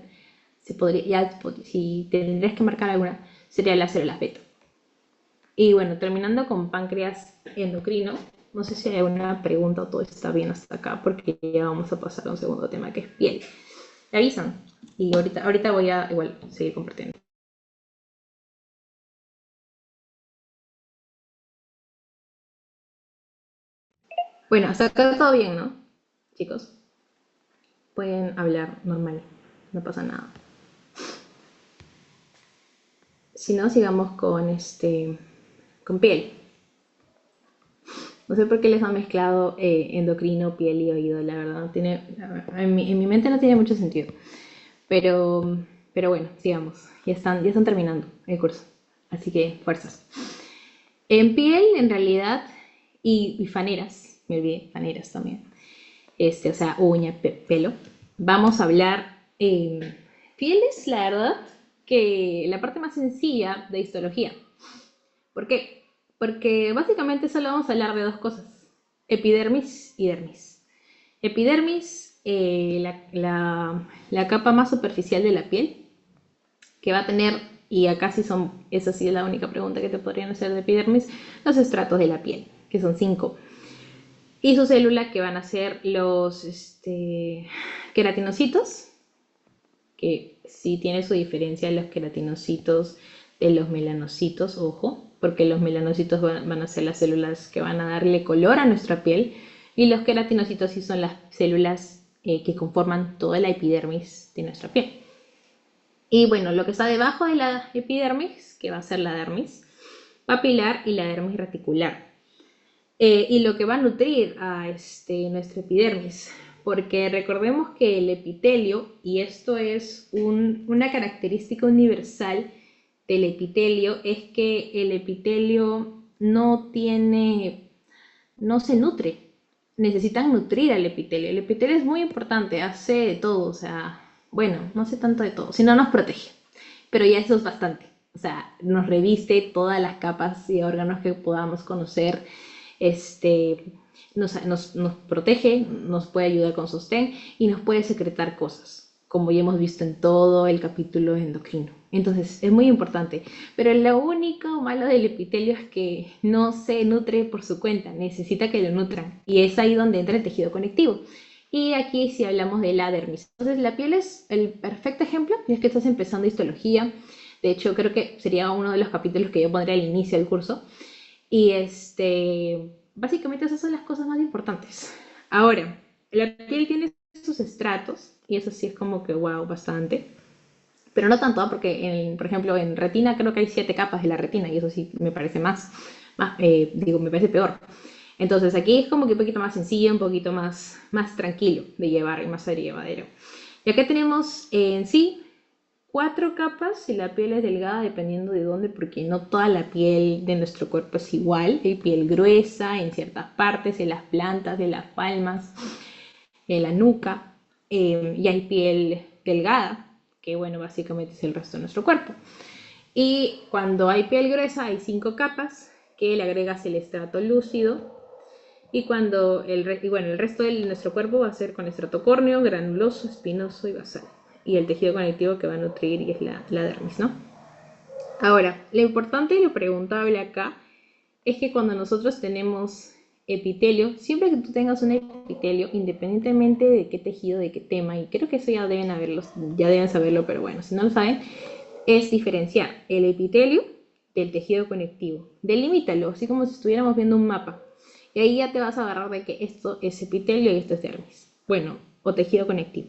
ya, si tendrías que marcar alguna, serían las células beta. Y bueno, terminando con páncreas endocrino, no sé si hay alguna pregunta o todo está bien hasta acá, porque ya vamos a pasar a un segundo tema que es piel. ¿Me avisan? Y ahorita voy a igual seguir compartiendo. Bueno, hasta acá todo bien, ¿no? Chicos, pueden hablar normal, no pasa nada. Si no, sigamos con con piel. No sé por qué les han mezclado endocrino, piel y oído, la verdad. No tiene, en mi mente no tiene mucho sentido. Pero, pero bueno, sigamos. Ya están terminando el curso. Así que fuerzas. En piel, en realidad, y faneras, me olvidé, faneras también. O sea, uña, pelo. Vamos a hablar piel es la verdad que la parte más sencilla de histología. ¿Por qué? Porque básicamente solo vamos a hablar de dos cosas, epidermis y dermis. Epidermis, la capa más superficial de la piel, que va a tener, y acá sí esa sí es la única pregunta que te podrían hacer de epidermis, los estratos de la piel, que son 5. Y su célula, que van a ser los queratinocitos, que sí tiene su diferencia los queratinocitos de los melanocitos, ojo, porque los melanocitos van a ser las células que van a darle color a nuestra piel y los queratinocitos sí son las células que conforman toda la epidermis de nuestra piel. Y bueno, lo que está debajo de la epidermis, que va a ser la dermis papilar y la dermis reticular. Y lo que va a nutrir a nuestra epidermis, porque recordemos que el epitelio, y esto es una característica universal del epitelio, es que el epitelio no se nutre, necesitan nutrir al epitelio. El epitelio es muy importante, hace de todo, o sea, bueno, no hace tanto de todo, sino nos protege, pero ya eso es bastante. O sea, nos reviste todas las capas y órganos que podamos conocer, nos protege, nos puede ayudar con sostén y nos puede secretar cosas, como ya hemos visto en todo el capítulo endocrino. Entonces es muy importante, pero lo único malo del epitelio es que no se nutre por su cuenta, necesita que lo nutran y es ahí donde entra el tejido conectivo. Y aquí si hablamos de la dermis. Entonces la piel es el perfecto ejemplo, y es que estás empezando histología. De hecho, creo que sería uno de los capítulos que yo pondría al inicio del curso. Y básicamente esas son las cosas más importantes. Ahora, la piel tiene sus estratos, y eso sí es como que wow, bastante. Pero no tanto, porque por ejemplo en retina creo que hay 7 capas de la retina, y eso sí me parece me parece peor. Entonces aquí es como que un poquito más sencillo, un poquito más tranquilo de llevar y más llevadero. Y acá tenemos en sí 4 capas y la piel es delgada dependiendo de dónde, porque no toda la piel de nuestro cuerpo es igual. Hay piel gruesa en ciertas partes, en las plantas, de las palmas, en la nuca, y hay piel delgada, que bueno, básicamente es el resto de nuestro cuerpo. Y cuando hay piel gruesa hay 5 capas que le agregas el estrato lúcido. Y cuando el resto de nuestro cuerpo va a ser con estrato córneo, granuloso, espinoso y basal. Y el tejido conectivo que va a nutrir y es la dermis, ¿no? Ahora, lo importante y lo preguntable acá es que cuando nosotros tenemos epitelio, siempre que tú tengas un epitelio, independientemente de qué tejido, de qué tema, y creo que eso ya deben saberlo, pero bueno, si no lo saben, es diferenciar el epitelio del tejido conectivo. Delímitalo, así como si estuviéramos viendo un mapa. Y ahí ya te vas a agarrar de que esto es epitelio y esto es dermis. Bueno, o tejido conectivo.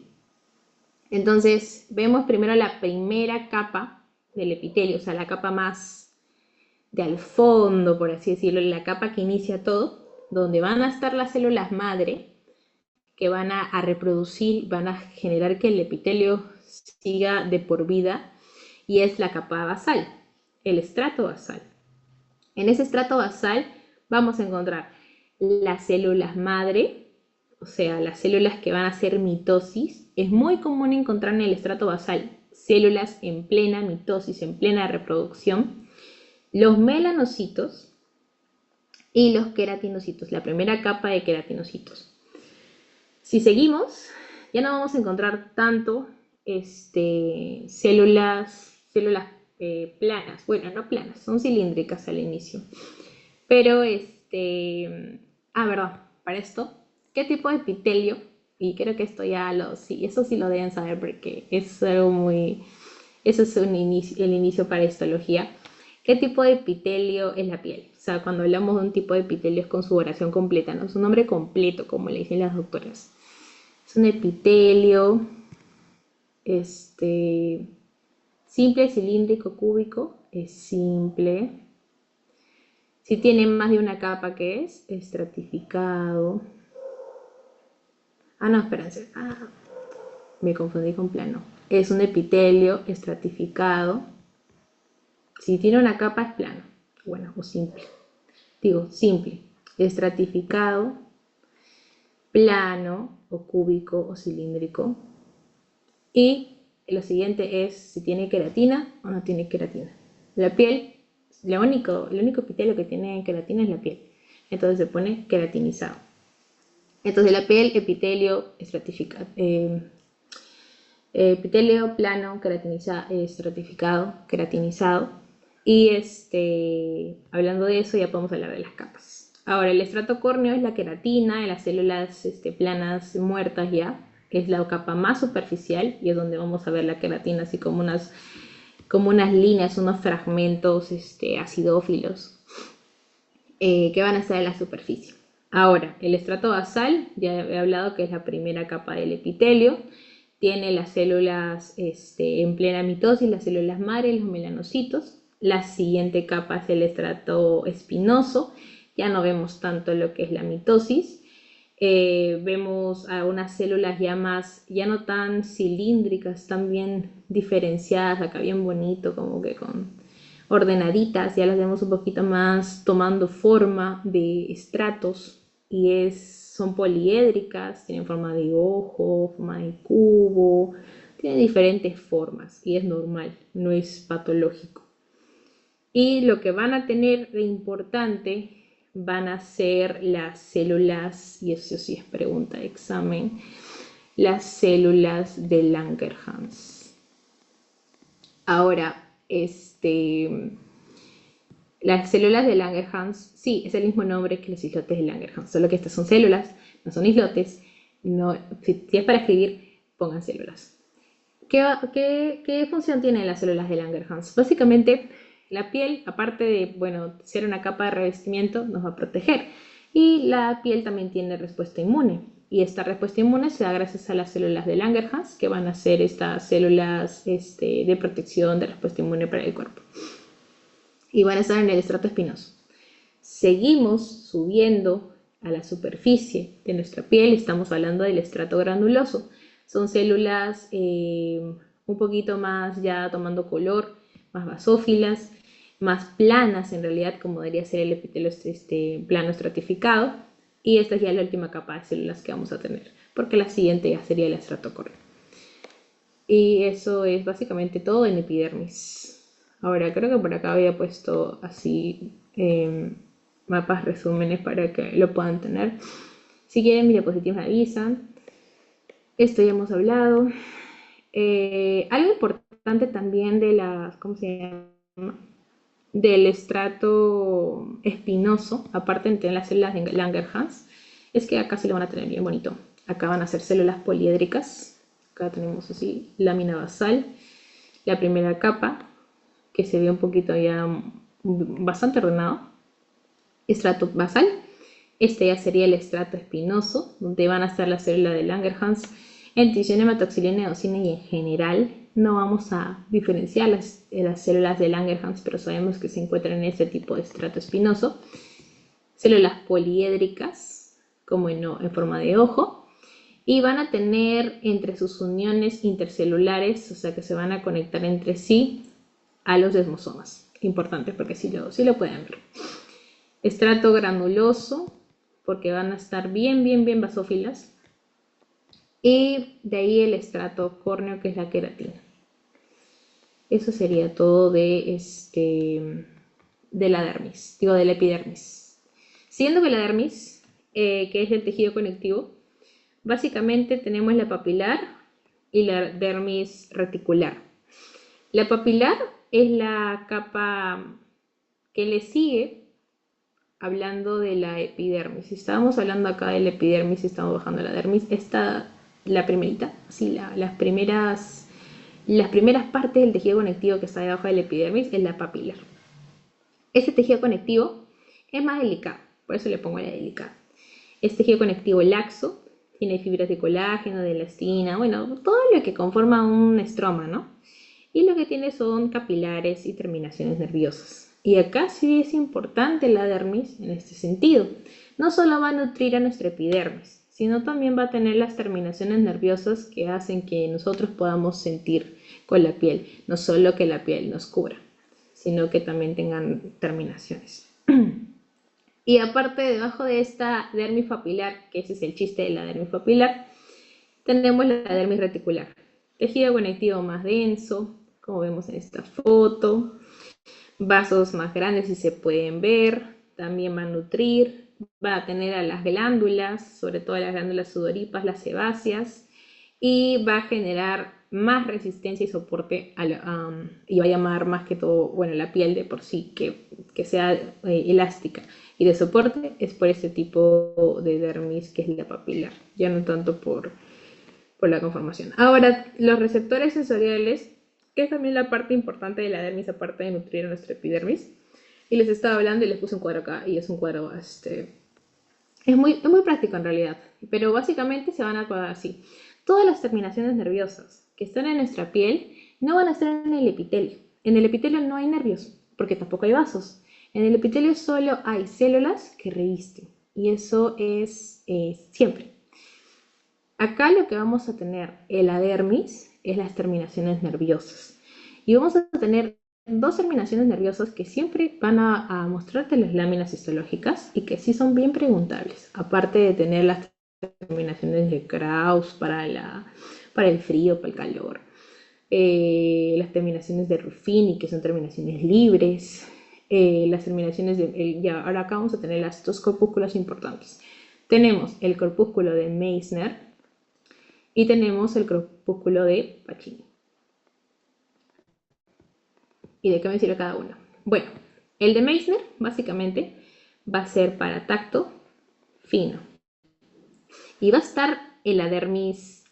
Entonces, vemos primero la primera capa del epitelio, o sea, la capa más de al fondo, por así decirlo, la capa que inicia todo, donde van a estar las células madre, que van a reproducir, van a generar que el epitelio siga de por vida, y es la capa basal, el estrato basal. En ese estrato basal vamos a encontrar las células madre, o sea, las células que van a hacer mitosis. Es muy común encontrar en el estrato basal células en plena mitosis, en plena reproducción. Los melanocitos y los queratinocitos, la primera capa de queratinocitos. Si seguimos, ya no vamos a encontrar tanto células planas. Bueno, no planas, son cilíndricas al inicio. Pero, verdad, para esto, ¿qué tipo de epitelio? Y creo que esto ya sí, eso sí lo deben saber porque es algo muy, eso es el inicio para histología. ¿Qué tipo de epitelio es la piel? O sea, cuando hablamos de un tipo de epitelio es con su oración completa, no es un nombre completo, como le dicen las doctoras. Es un epitelio, simple, cilíndrico, cúbico, es simple. Si tiene más de una capa, ¿qué es? Estratificado. No, espérense. Me confundí con plano. Es un epitelio estratificado. Si tiene una capa es plano. Bueno, o simple. Digo, simple. Estratificado, plano o cúbico o cilíndrico. Y lo siguiente es si tiene queratina o no tiene queratina. La piel, el único epitelio que tiene queratina es la piel. Entonces se pone queratinizado. Entonces la piel, epitelio estratificado. Epitelio plano, estratificado, queratinizado. Y hablando de eso, ya podemos hablar de las capas. Ahora, el estrato córneo es la queratina de las células planas muertas ya, que es la capa más superficial y es donde vamos a ver la queratina así como unas líneas, unos fragmentos acidófilos que van a estar en la superficie. Ahora, el estrato basal, ya he hablado que es la primera capa del epitelio, tiene las células en plena mitosis, las células madre, los melanocitos. La siguiente capa es el estrato espinoso, ya no vemos tanto lo que es la mitosis. Vemos a unas células ya no tan cilíndricas, tan bien diferenciadas, acá bien bonito, como que con ordenaditas, ya las vemos un poquito más tomando forma de estratos y son poliédricas, tienen forma de ojo, forma de cubo, tienen diferentes formas y es normal, no es patológico. Y lo que van a tener de importante van a ser las células, y eso sí es pregunta de examen, las células de Langerhans. Ahora, las células de Langerhans, sí, es el mismo nombre que los islotes de Langerhans, solo que estas son células, no son islotes. No, si es para escribir, pongan células. ¿Qué función tienen las células de Langerhans? Básicamente, la piel, aparte de, ser una capa de revestimiento, nos va a proteger. Y la piel también tiene respuesta inmune. Y esta respuesta inmune se da gracias a las células de Langerhans, que van a ser estas células de protección de respuesta inmune para el cuerpo. Y van a estar en el estrato espinoso. Seguimos subiendo a la superficie de nuestra piel, estamos hablando del estrato granuloso. Son células un poquito más ya tomando color, más basófilas, más planas en realidad, como debería ser el epitelio plano estratificado. Y esta es ya la última capa de células que vamos a tener, porque la siguiente ya sería el estrato córneo. Y eso es básicamente todo en epidermis. Ahora, creo que por acá había puesto así mapas, resúmenes para que lo puedan tener. Si quieren, mis diapositivas me avisan. Esto ya hemos hablado. Algo importante también de ¿cómo se llama? Del estrato espinoso, aparte de las células de Langerhans, es que acá se lo van a tener bien bonito. Acá van a ser células poliédricas. Acá tenemos así lámina basal, la primera capa, que se ve un poquito ya bastante ordenado. Estrato basal. Este ya sería el estrato espinoso, donde van a estar las células de Langerhans, entición, hematoxilina, eosina y en general. No vamos a diferenciar las células de Langerhans, pero sabemos que se encuentran en este tipo de estrato espinoso. Células poliédricas, como en forma de ojo. Y van a tener entre sus uniones intercelulares, o sea que se van a conectar entre sí a los desmosomas. Importante porque sí lo pueden ver. Estrato granuloso, porque van a estar bien basófilas. Y de ahí el estrato córneo, que es la queratina. Eso sería todo de la dermis, digo de la epidermis. Siguiendo con la dermis, que es el tejido conectivo, básicamente tenemos la papilar y la dermis reticular. La papilar es la capa que le sigue hablando de la epidermis. Si estábamos hablando acá de la epidermis y estamos bajando la dermis, esta, la primerita, sí, las primeras partes del tejido conectivo que está debajo de la epidermis es la papilar. Este tejido conectivo es más delicado, por eso le pongo la delicada. Es tejido conectivo laxo, tiene fibras de colágeno, de elastina, bueno, todo lo que conforma un estroma, ¿no? Y lo que tiene son capilares y terminaciones nerviosas. Y acá sí es importante la dermis en este sentido. No solo va a nutrir a nuestra epidermis, sino también va a tener las terminaciones nerviosas que hacen que nosotros podamos sentir con la piel. No solo que la piel nos cubra, sino que también tengan terminaciones. Y aparte, debajo de esta dermis papilar, que ese es el chiste de la dermis papilar, tenemos la dermis reticular. Tejido conectivo más denso, como vemos en esta foto. Vasos más grandes si se pueden ver. También va a nutrir. Va a tener a las glándulas, sobre todo las glándulas sudoríparas, las sebáceas. Y va a generar más resistencia y soporte y va a llamar más que todo, bueno, la piel de por sí, que sea elástica y de soporte, es por este tipo de dermis que es la papilar, ya no tanto por la conformación. Ahora, los receptores sensoriales, que es también la parte importante de la dermis, aparte de nutrir a nuestra epidermis, y les estaba hablando y les puse un cuadro acá, y es un cuadro, es muy práctico en realidad, pero básicamente se van a acordar así. Todas las terminaciones nerviosas que están en nuestra piel no van a estar en el epitelio. En el epitelio no hay nervios, porque tampoco hay vasos. En el epitelio solo hay células que revisten, y eso es siempre. Acá lo que vamos a tener en la dermis es las terminaciones nerviosas. Y vamos a tener dos terminaciones nerviosas que siempre van a mostrarte las láminas histológicas y que sí son bien preguntables. Aparte de tener las terminaciones de Krauss para el frío, para el calor. Las terminaciones de Ruffini, que son terminaciones libres. Las terminaciones ahora acá vamos a tener las dos corpúsculos importantes. Tenemos el corpúsculo de Meissner y tenemos el corpúsculo de Pacini. ¿Y de qué me sirve cada uno? Bueno, el de Meissner básicamente va a ser para tacto fino. Y va a estar en la dermis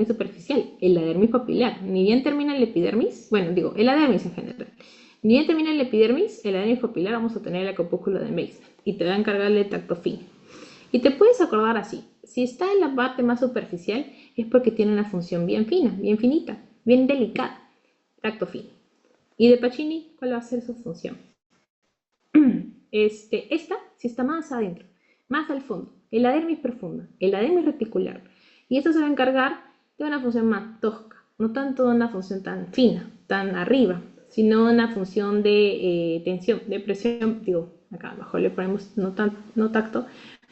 superficial, en la dermis papilar. Ni bien termina el epidermis, bueno, digo, en la dermis en general. Ni bien termina el epidermis, en la dermis papilar vamos a tener el corpúsculo de Meissner. Y te va a encargar el tacto fino. Y te puedes acordar así. Si está en la parte más superficial, es porque tiene una función bien fina, bien finita, bien delicada. Tacto fino. ¿Y de Pacini cuál va a ser su función? Esta, si está más adentro, más al fondo, en la dermis profunda, en la dermis reticular. Y esto se va a encargar de una función más tosca, no tanto de una función tan fina, tan arriba, sino una función de tensión, de presión, digo, acá abajo le ponemos no tacto,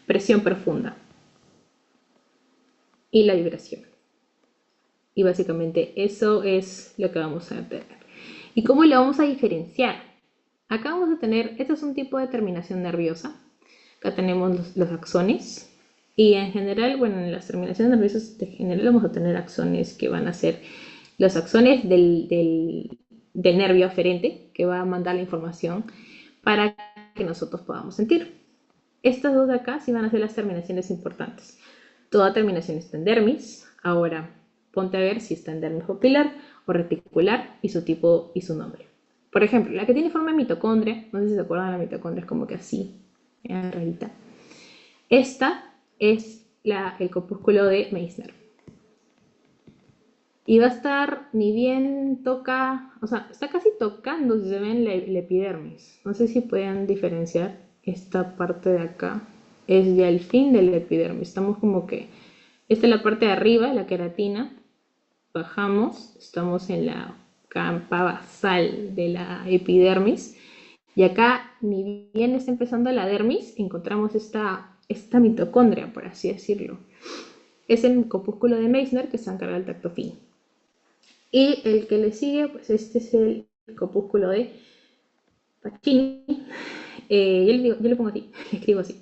presión profunda. Y la vibración. Y básicamente eso es lo que vamos a tener. ¿Y cómo lo vamos a diferenciar? Acá vamos a tener, este es un tipo de terminación nerviosa. Acá tenemos los axones. Y en general, bueno, en las terminaciones nerviosas de general vamos a tener axones que van a ser los axones del nervio aferente que va a mandar la información para que nosotros podamos sentir. Estas dos de acá sí van a ser las terminaciones importantes. Toda terminación está en dermis. Ahora ponte a ver si está en dermis papilar o reticular y su tipo y su nombre. Por ejemplo, la que tiene forma de mitocondria, no sé si se acuerdan de la mitocondria, es como que así, en rayita. Esta es el corpúsculo de Meissner. Y va a estar, ni bien toca, o sea, está casi tocando, si se ven, la epidermis. No sé si pueden diferenciar esta parte de acá. Es ya el fin de la epidermis. Estamos como que, esta es la parte de arriba, la queratina. Bajamos, estamos en la capa basal de la epidermis. Y acá, ni bien está empezando la dermis, encontramos esta mitocondria, por así decirlo. Es el corpúsculo de Meissner que se encarga del tacto fino. Y el que le sigue, pues este es el corpúsculo de Pacini. Yo le pongo así, escribo así.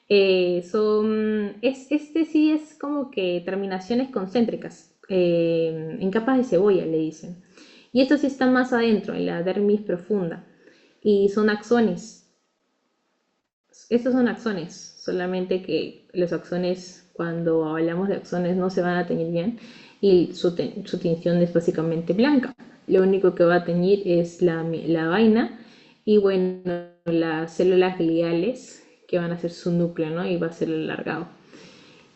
Este sí es como que terminaciones concéntricas, en capas de cebolla le dicen. Y esto sí está más adentro, en la dermis profunda. Y son axones. Estos son axones, solamente que los axones, cuando hablamos de axones, no se van a teñir bien y su tinción es básicamente blanca. Lo único que va a teñir es la vaina y bueno, las células gliales que van a ser su núcleo, ¿no? Y va a ser el alargado.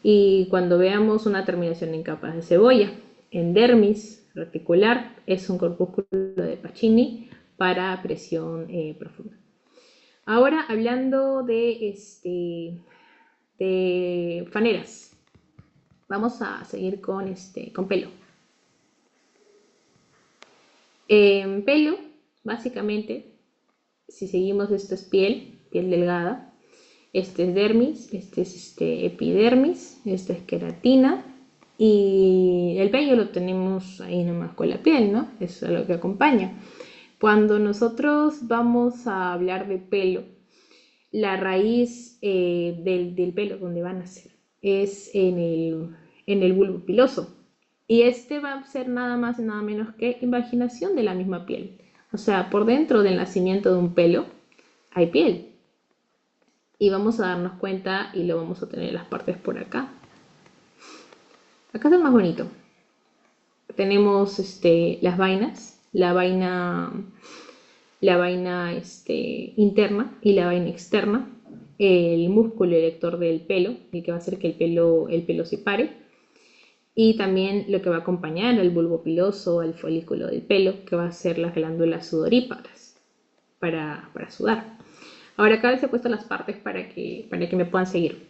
Y cuando veamos una terminación en capas de cebolla, en dermis reticular, es un corpúsculo de Pacini para presión profunda. Ahora hablando de faneras, vamos a seguir con pelo. En pelo, básicamente, si seguimos, esto es piel delgada. Este es dermis, este es epidermis, esta es queratina. Y el vello lo tenemos ahí nomás con la piel, ¿no? Eso es lo que acompaña. Cuando nosotros vamos a hablar de pelo, la raíz del pelo donde van a ser es en el bulbo piloso. Y este va a ser nada más y nada menos que invaginación de la misma piel. O sea, por dentro del nacimiento de un pelo hay piel. Y vamos a darnos cuenta y lo vamos a tener en las partes por acá. Acá es el más bonito. Tenemos las vainas, la vaina interna y la vaina externa, el músculo erector del pelo, el que va a hacer que el pelo se pare, y también lo que va a acompañar al bulbo piloso, al folículo del pelo, que va a ser las glándulas sudoríparas para sudar. Ahora acá les he puesto las partes para que me puedan seguir.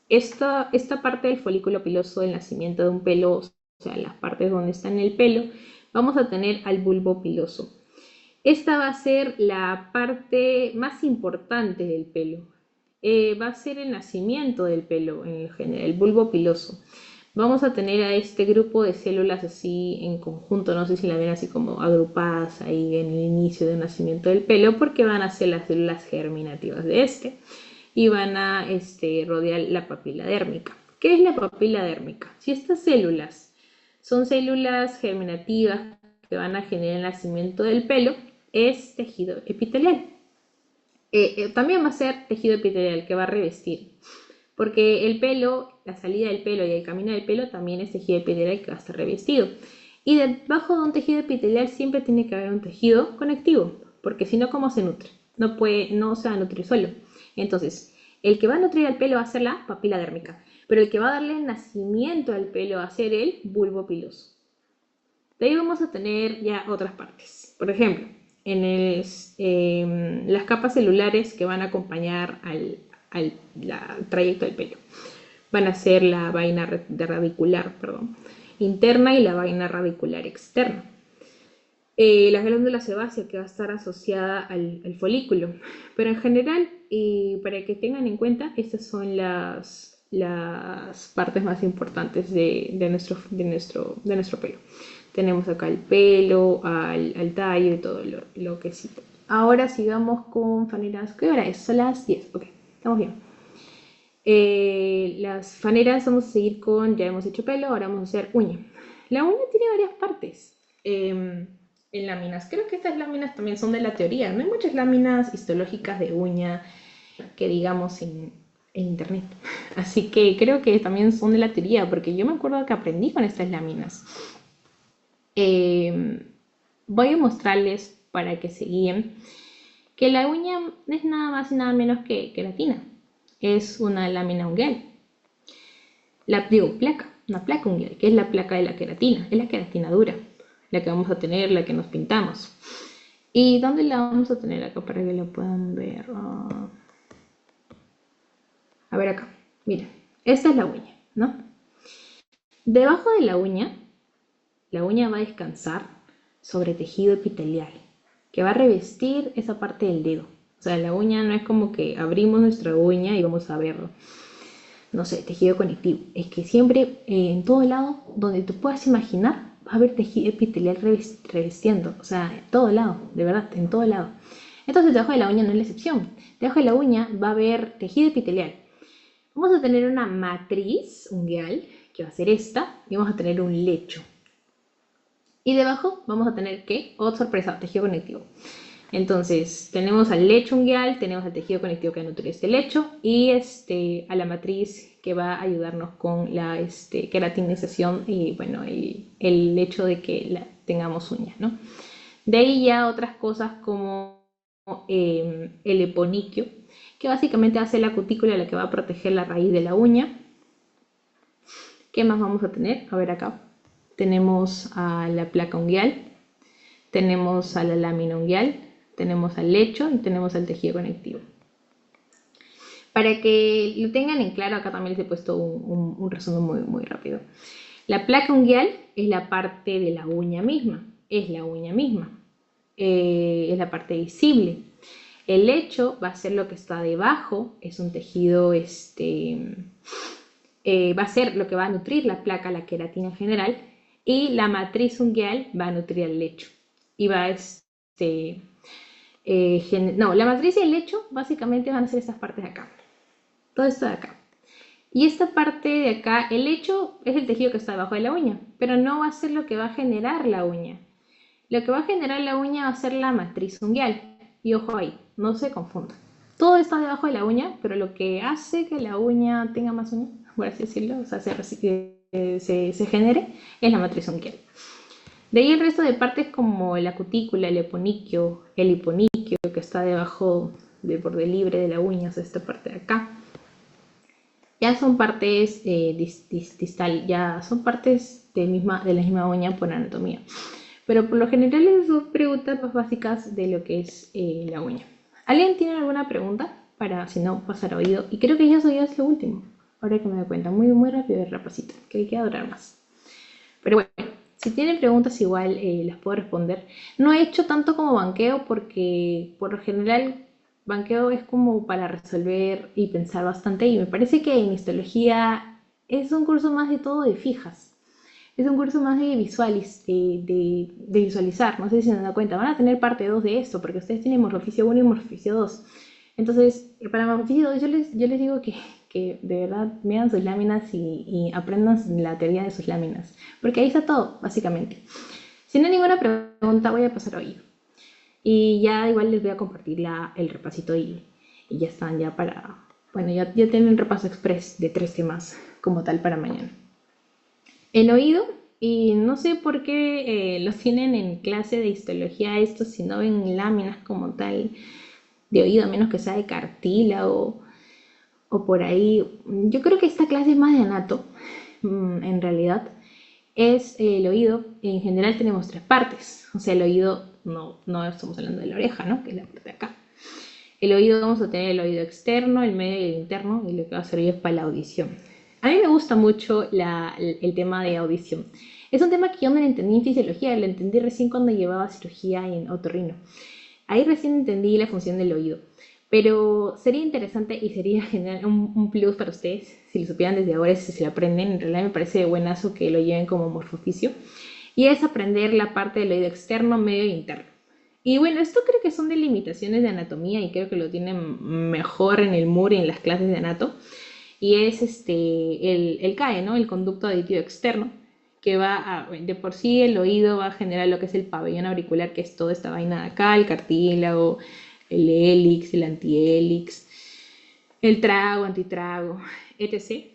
Esta parte del folículo piloso del nacimiento de un pelo, o sea, las partes donde está en el pelo, vamos a tener al bulbo piloso. Esta va a ser la parte más importante del pelo. Va a ser el nacimiento del pelo en general, el bulbo piloso. Vamos a tener a este grupo de células así en conjunto, no sé si la ven así como agrupadas ahí en el inicio del nacimiento del pelo, porque van a ser las células germinativas de este y van a rodear la papila dérmica. ¿Qué es la papila dérmica? Si estas células son células germinativas que van a generar el nacimiento del pelo, es tejido epitelial. También va a ser tejido epitelial que va a revestir, porque el pelo, la salida del pelo y el camino del pelo también es tejido epitelial que va a estar revestido. Y debajo de un tejido epitelial siempre tiene que haber un tejido conectivo, porque si no, ¿cómo se nutre? No se va a nutrir solo. Entonces, el que va a nutrir al pelo va a ser la papila dérmica, pero el que va a darle nacimiento al pelo va a ser el bulbo piloso. De ahí vamos a tener ya otras partes. Por ejemplo, las capas celulares que van a acompañar al trayecto del pelo. Van a ser la vaina radicular interna y la vaina radicular externa. La glándula sebácea que va a estar asociada al folículo. Pero en general, para que tengan en cuenta, estas son las partes más importantes de nuestro pelo. Tenemos acá el pelo, al tallo y todo lo que sí. Ahora sigamos con faneras. ¿Qué hora es? Son las 10. Ok, estamos bien. Las faneras vamos a seguir con, ya hemos hecho pelo, ahora vamos a hacer uña. La uña tiene varias partes en láminas. Creo que estas láminas también son de la teoría. No hay muchas láminas histológicas de uña que digamos en internet. Así que creo que también son de la teoría, porque yo me acuerdo que aprendí con estas láminas. Voy a mostrarles para que se guíen que la uña no es nada más y nada menos que queratina. Es una lámina ungueal. Una placa ungueal, que es la placa de la queratina. Es la queratina dura, la que vamos a tener, la que nos pintamos. ¿Y dónde la vamos a tener acá para que lo puedan ver? A ver acá, miren, esta es la uña, ¿no? Debajo de la uña va a descansar sobre tejido epitelial, que va a revestir esa parte del dedo. O sea, la uña no es como que abrimos nuestra uña y vamos a ver, no sé, tejido conectivo. Es que siempre, en todo lado, donde tú puedas imaginar, va a haber tejido epitelial revestiendo. O sea, en todo lado, de verdad, en todo lado. Entonces, debajo de la uña no es la excepción. Debajo de la uña va a haber tejido epitelial. Vamos a tener una matriz ungueal, que va a ser esta, y vamos a tener un lecho. Y debajo vamos a tener, ¿qué? Oh, sorpresa, tejido conectivo. Entonces, tenemos al lecho unguial, tenemos al tejido conectivo que nutre este lecho y a la matriz que va a ayudarnos con la queratinización y, bueno, el hecho de que tengamos uñas, ¿no? De ahí ya otras cosas como el eponiquio, que básicamente hace la cutícula la que va a proteger la raíz de la uña. ¿Qué más vamos a tener? A ver acá. Tenemos a la placa unguial, tenemos a la lámina unguial, tenemos al lecho y tenemos al tejido conectivo. Para que lo tengan en claro, acá también les he puesto un resumen muy rápido. La placa unguial es la parte de la uña misma, es la uña misma, es la parte visible. El lecho va a ser lo que está debajo, es un tejido, va a ser lo que va a nutrir la placa, la queratina en general, y la matriz unguial va a nutrir el lecho. Y va a, no, la matriz y el lecho básicamente van a ser estas partes de acá. Todo esto de acá. Y esta parte de acá, el lecho es el tejido que está debajo de la uña, pero no va a ser lo que va a generar la uña. Lo que va a generar la uña va a ser la matriz unguial. Y ojo ahí, no se confunda. Todo está debajo de la uña, pero lo que hace que la uña tenga más uña, por así decirlo, o sea, se genere, es la matriz unguial. De ahí el resto de partes como la cutícula, el eponiquio, el hiponiquio, que está debajo del borde libre de la uña, o sea, esta parte de acá, ya son partes distal, ya son partes de la misma uña por anatomía. Pero por lo general son preguntas más básicas de lo que es la uña. ¿Alguien tiene alguna pregunta? Para, si no, pasar a oído. Y creo que ya es lo último. Ahora que me doy cuenta, muy rápido el rapacito, que hay que adorar más. Pero bueno, si tienen preguntas igual las puedo responder. No he hecho tanto como banqueo porque por lo general banqueo es como para resolver y pensar bastante y me parece que en histología es un curso más de todo de fijas. Es un curso más de, de visualizar. No sé si se dan cuenta. Van a tener parte 2 de esto porque ustedes tienen morfoficio 1 y morfoficio 2. Entonces, para morfoficio 2 yo les digo que de verdad vean sus láminas y aprendan la teoría de sus láminas. Porque ahí está todo, básicamente. Si no hay ninguna pregunta, voy a pasar hoy. Y ya igual les voy a compartir el repasito y ya están ya para... Bueno, ya tienen el repaso express de 3 temas como tal para mañana. El oído, y no sé por qué los tienen en clase de histología estos si no ven láminas como tal de oído, a menos que sea de cartílago o por ahí. Yo creo que esta clase es más de anato, en realidad. Es el oído, en general tenemos 3 partes. O sea, el oído, no estamos hablando de la oreja, ¿no? Que es la parte de acá. El oído vamos a tener el oído externo, el medio y el interno, y lo que va a servir es para la audición. A mí me gusta mucho el tema de audición. Es un tema que yo no lo entendí en fisiología, lo entendí recién cuando llevaba cirugía en otorrino. Ahí recién entendí la función del oído. Pero sería interesante y sería genial un plus para ustedes si lo supieran desde ahora, si se lo aprenden. En realidad me parece buenazo que lo lleven como morfoficio. Y es aprender la parte del oído externo, medio e interno. Y bueno, esto creo que son delimitaciones de anatomía y creo que lo tienen mejor en el MUR y en las clases de anato. Y es el CAE, ¿no? El conducto auditivo externo, que de por sí el oído va a generar lo que es el pabellón auricular, que es toda esta vaina de acá, el cartílago, el hélix, el antihélix, el trago, antitrago, etc.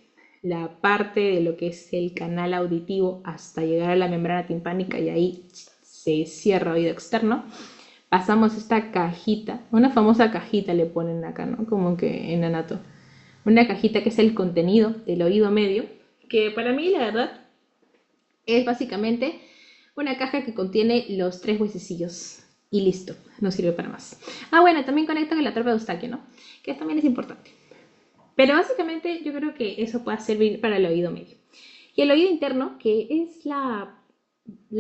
La parte de lo que es el canal auditivo hasta llegar a la membrana timpánica y ahí se cierra oído externo. Pasamos esta cajita, una famosa cajita le ponen acá, ¿no? Como que en anato. Una cajita que es el contenido del oído medio, que para mí la verdad es básicamente una caja que contiene los 3 huesecillos y listo, no sirve para más. Ah, bueno, también conecta con la trompa de Eustaquio, ¿no? Que también es importante. Pero básicamente yo creo que eso puede servir para el oído medio. Y el oído interno, que es la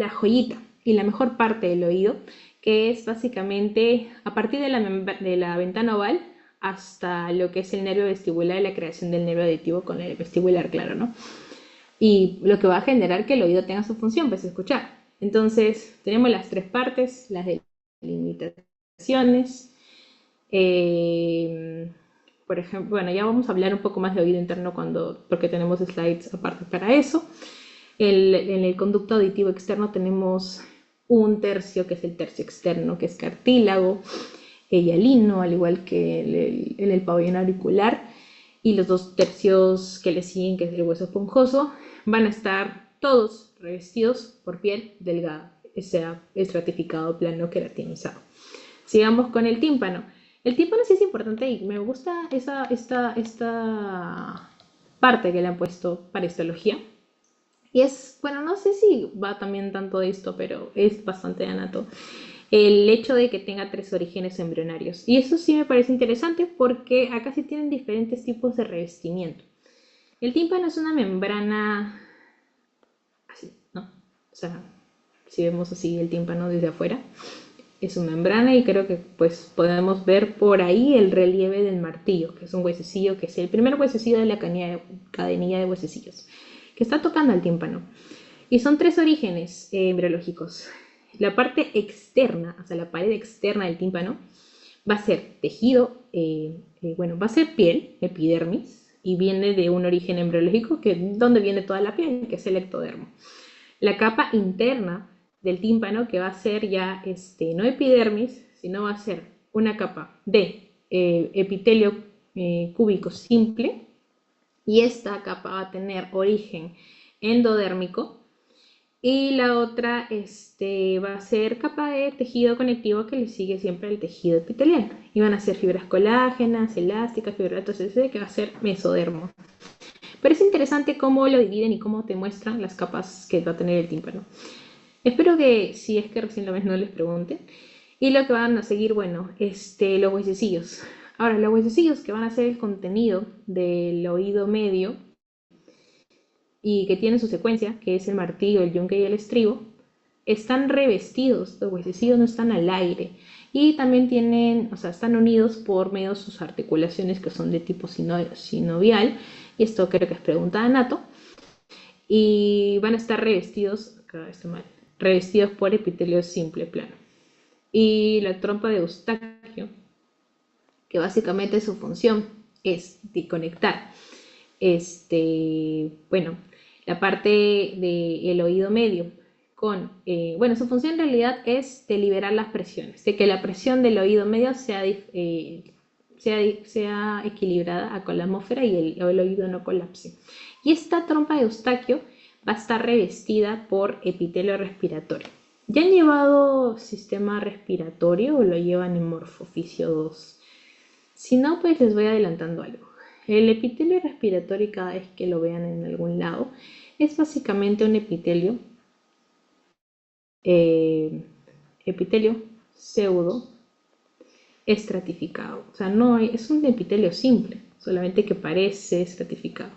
joyita y la mejor parte del oído, que es básicamente a partir de la ventana oval hasta lo que es el nervio vestibular y la creación del nervio auditivo con el vestibular, claro, ¿no? Y lo que va a generar que el oído tenga su función, pues escuchar. Entonces, tenemos las 3 partes, las delimitaciones. Por ejemplo, bueno, ya vamos a hablar un poco más de oído interno porque tenemos slides aparte para eso. En el conducto auditivo externo tenemos un tercio, que es el tercio externo, que es cartílago, hialino, al igual que en el pabellón auricular, y los dos tercios que le siguen, que es el hueso esponjoso, van a estar todos revestidos por piel delgada, sea estratificado, plano, queratinizado. Sigamos con el tímpano. El tímpano sí es importante y me gusta esta parte que le han puesto para histología. Y es, bueno, no sé si va también tanto de esto, pero es bastante anato. El hecho de que tenga 3 orígenes embrionarios. Y eso sí me parece interesante porque acá sí tienen diferentes tipos de revestimiento. El tímpano es una membrana así, ¿no? O sea, si vemos así el tímpano desde afuera, es una membrana y creo que pues podemos ver por ahí el relieve del martillo, que es un huesecillo, que es el primer huesecillo de la cadenilla de huesecillos, que está tocando al tímpano. Y son 3 orígenes embriológicos. La parte externa, o sea, la pared externa del tímpano, va a ser tejido, bueno, va a ser piel, epidermis, y viene de un origen embriológico, que donde viene toda la piel, que es el ectodermo. La capa interna del tímpano, que va a ser ya no epidermis, sino va a ser una capa de epitelio cúbico simple, y esta capa va a tener origen endodérmico, y la otra va a ser capa de tejido conectivo que le sigue siempre al tejido epitelial. Y van a ser fibras colágenas, elásticas, fibratos, etc., que va a ser mesodermo. Pero es interesante cómo lo dividen y cómo te muestran las capas que va a tener el tímpano. Espero que, si es que recién lo ves, no les pregunten. Y lo que van a seguir, bueno, los huesecillos. Ahora, los huesecillos que van a ser el contenido del oído medio y que tienen su secuencia, que es el martillo, el yunque y el estribo, están revestidos, los huesecillos no están al aire. Y también tienen, o sea, están unidos por medio de sus articulaciones que son de tipo sinovial. Y esto creo que es pregunta de Anato. Y van a estar revestidos, acá está mal, revestidos por epitelio simple plano. Y la trompa de Eustaquio, que básicamente su función es de conectar bueno, la parte del oído medio con, bueno, su función en realidad es de liberar las presiones, de que la presión del oído medio sea equilibrada con la atmósfera y el oído no colapse. Y esta trompa de Eustaquio va a estar revestida por epitelio respiratorio. ¿Ya han llevado sistema respiratorio o lo llevan en Morfofisio 2? Si no, pues les voy adelantando algo. El epitelio respiratorio, cada vez que lo vean en algún lado, es básicamente un epitelio pseudo estratificado. O sea, no es un epitelio simple, solamente que parece estratificado.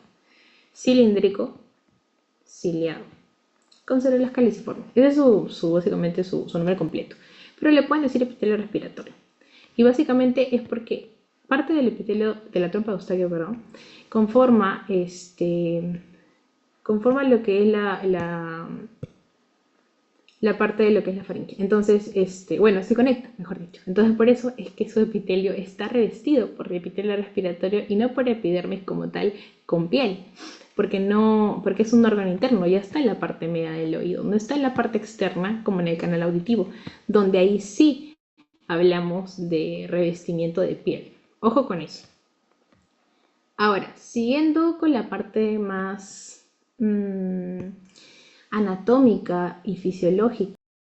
Cilíndrico, ciliado, con células caliciformes. Ese es básicamente su nombre completo. Pero le pueden decir epitelio respiratorio. Y básicamente es porque parte del epitelio de la trompa de Eustaquio, perdón, conforma lo que es la parte de lo que es la faringe. Entonces, bueno, se conecta, mejor dicho. Entonces, por eso es que su epitelio está revestido por epitelio respiratorio y no por epidermis como tal con piel. Porque es un órgano interno, ya está en la parte media del oído, no está en la parte externa como en el canal auditivo, donde ahí sí hablamos de revestimiento de piel. Ojo con eso. Ahora, siguiendo con la parte más anatómica y fisiológica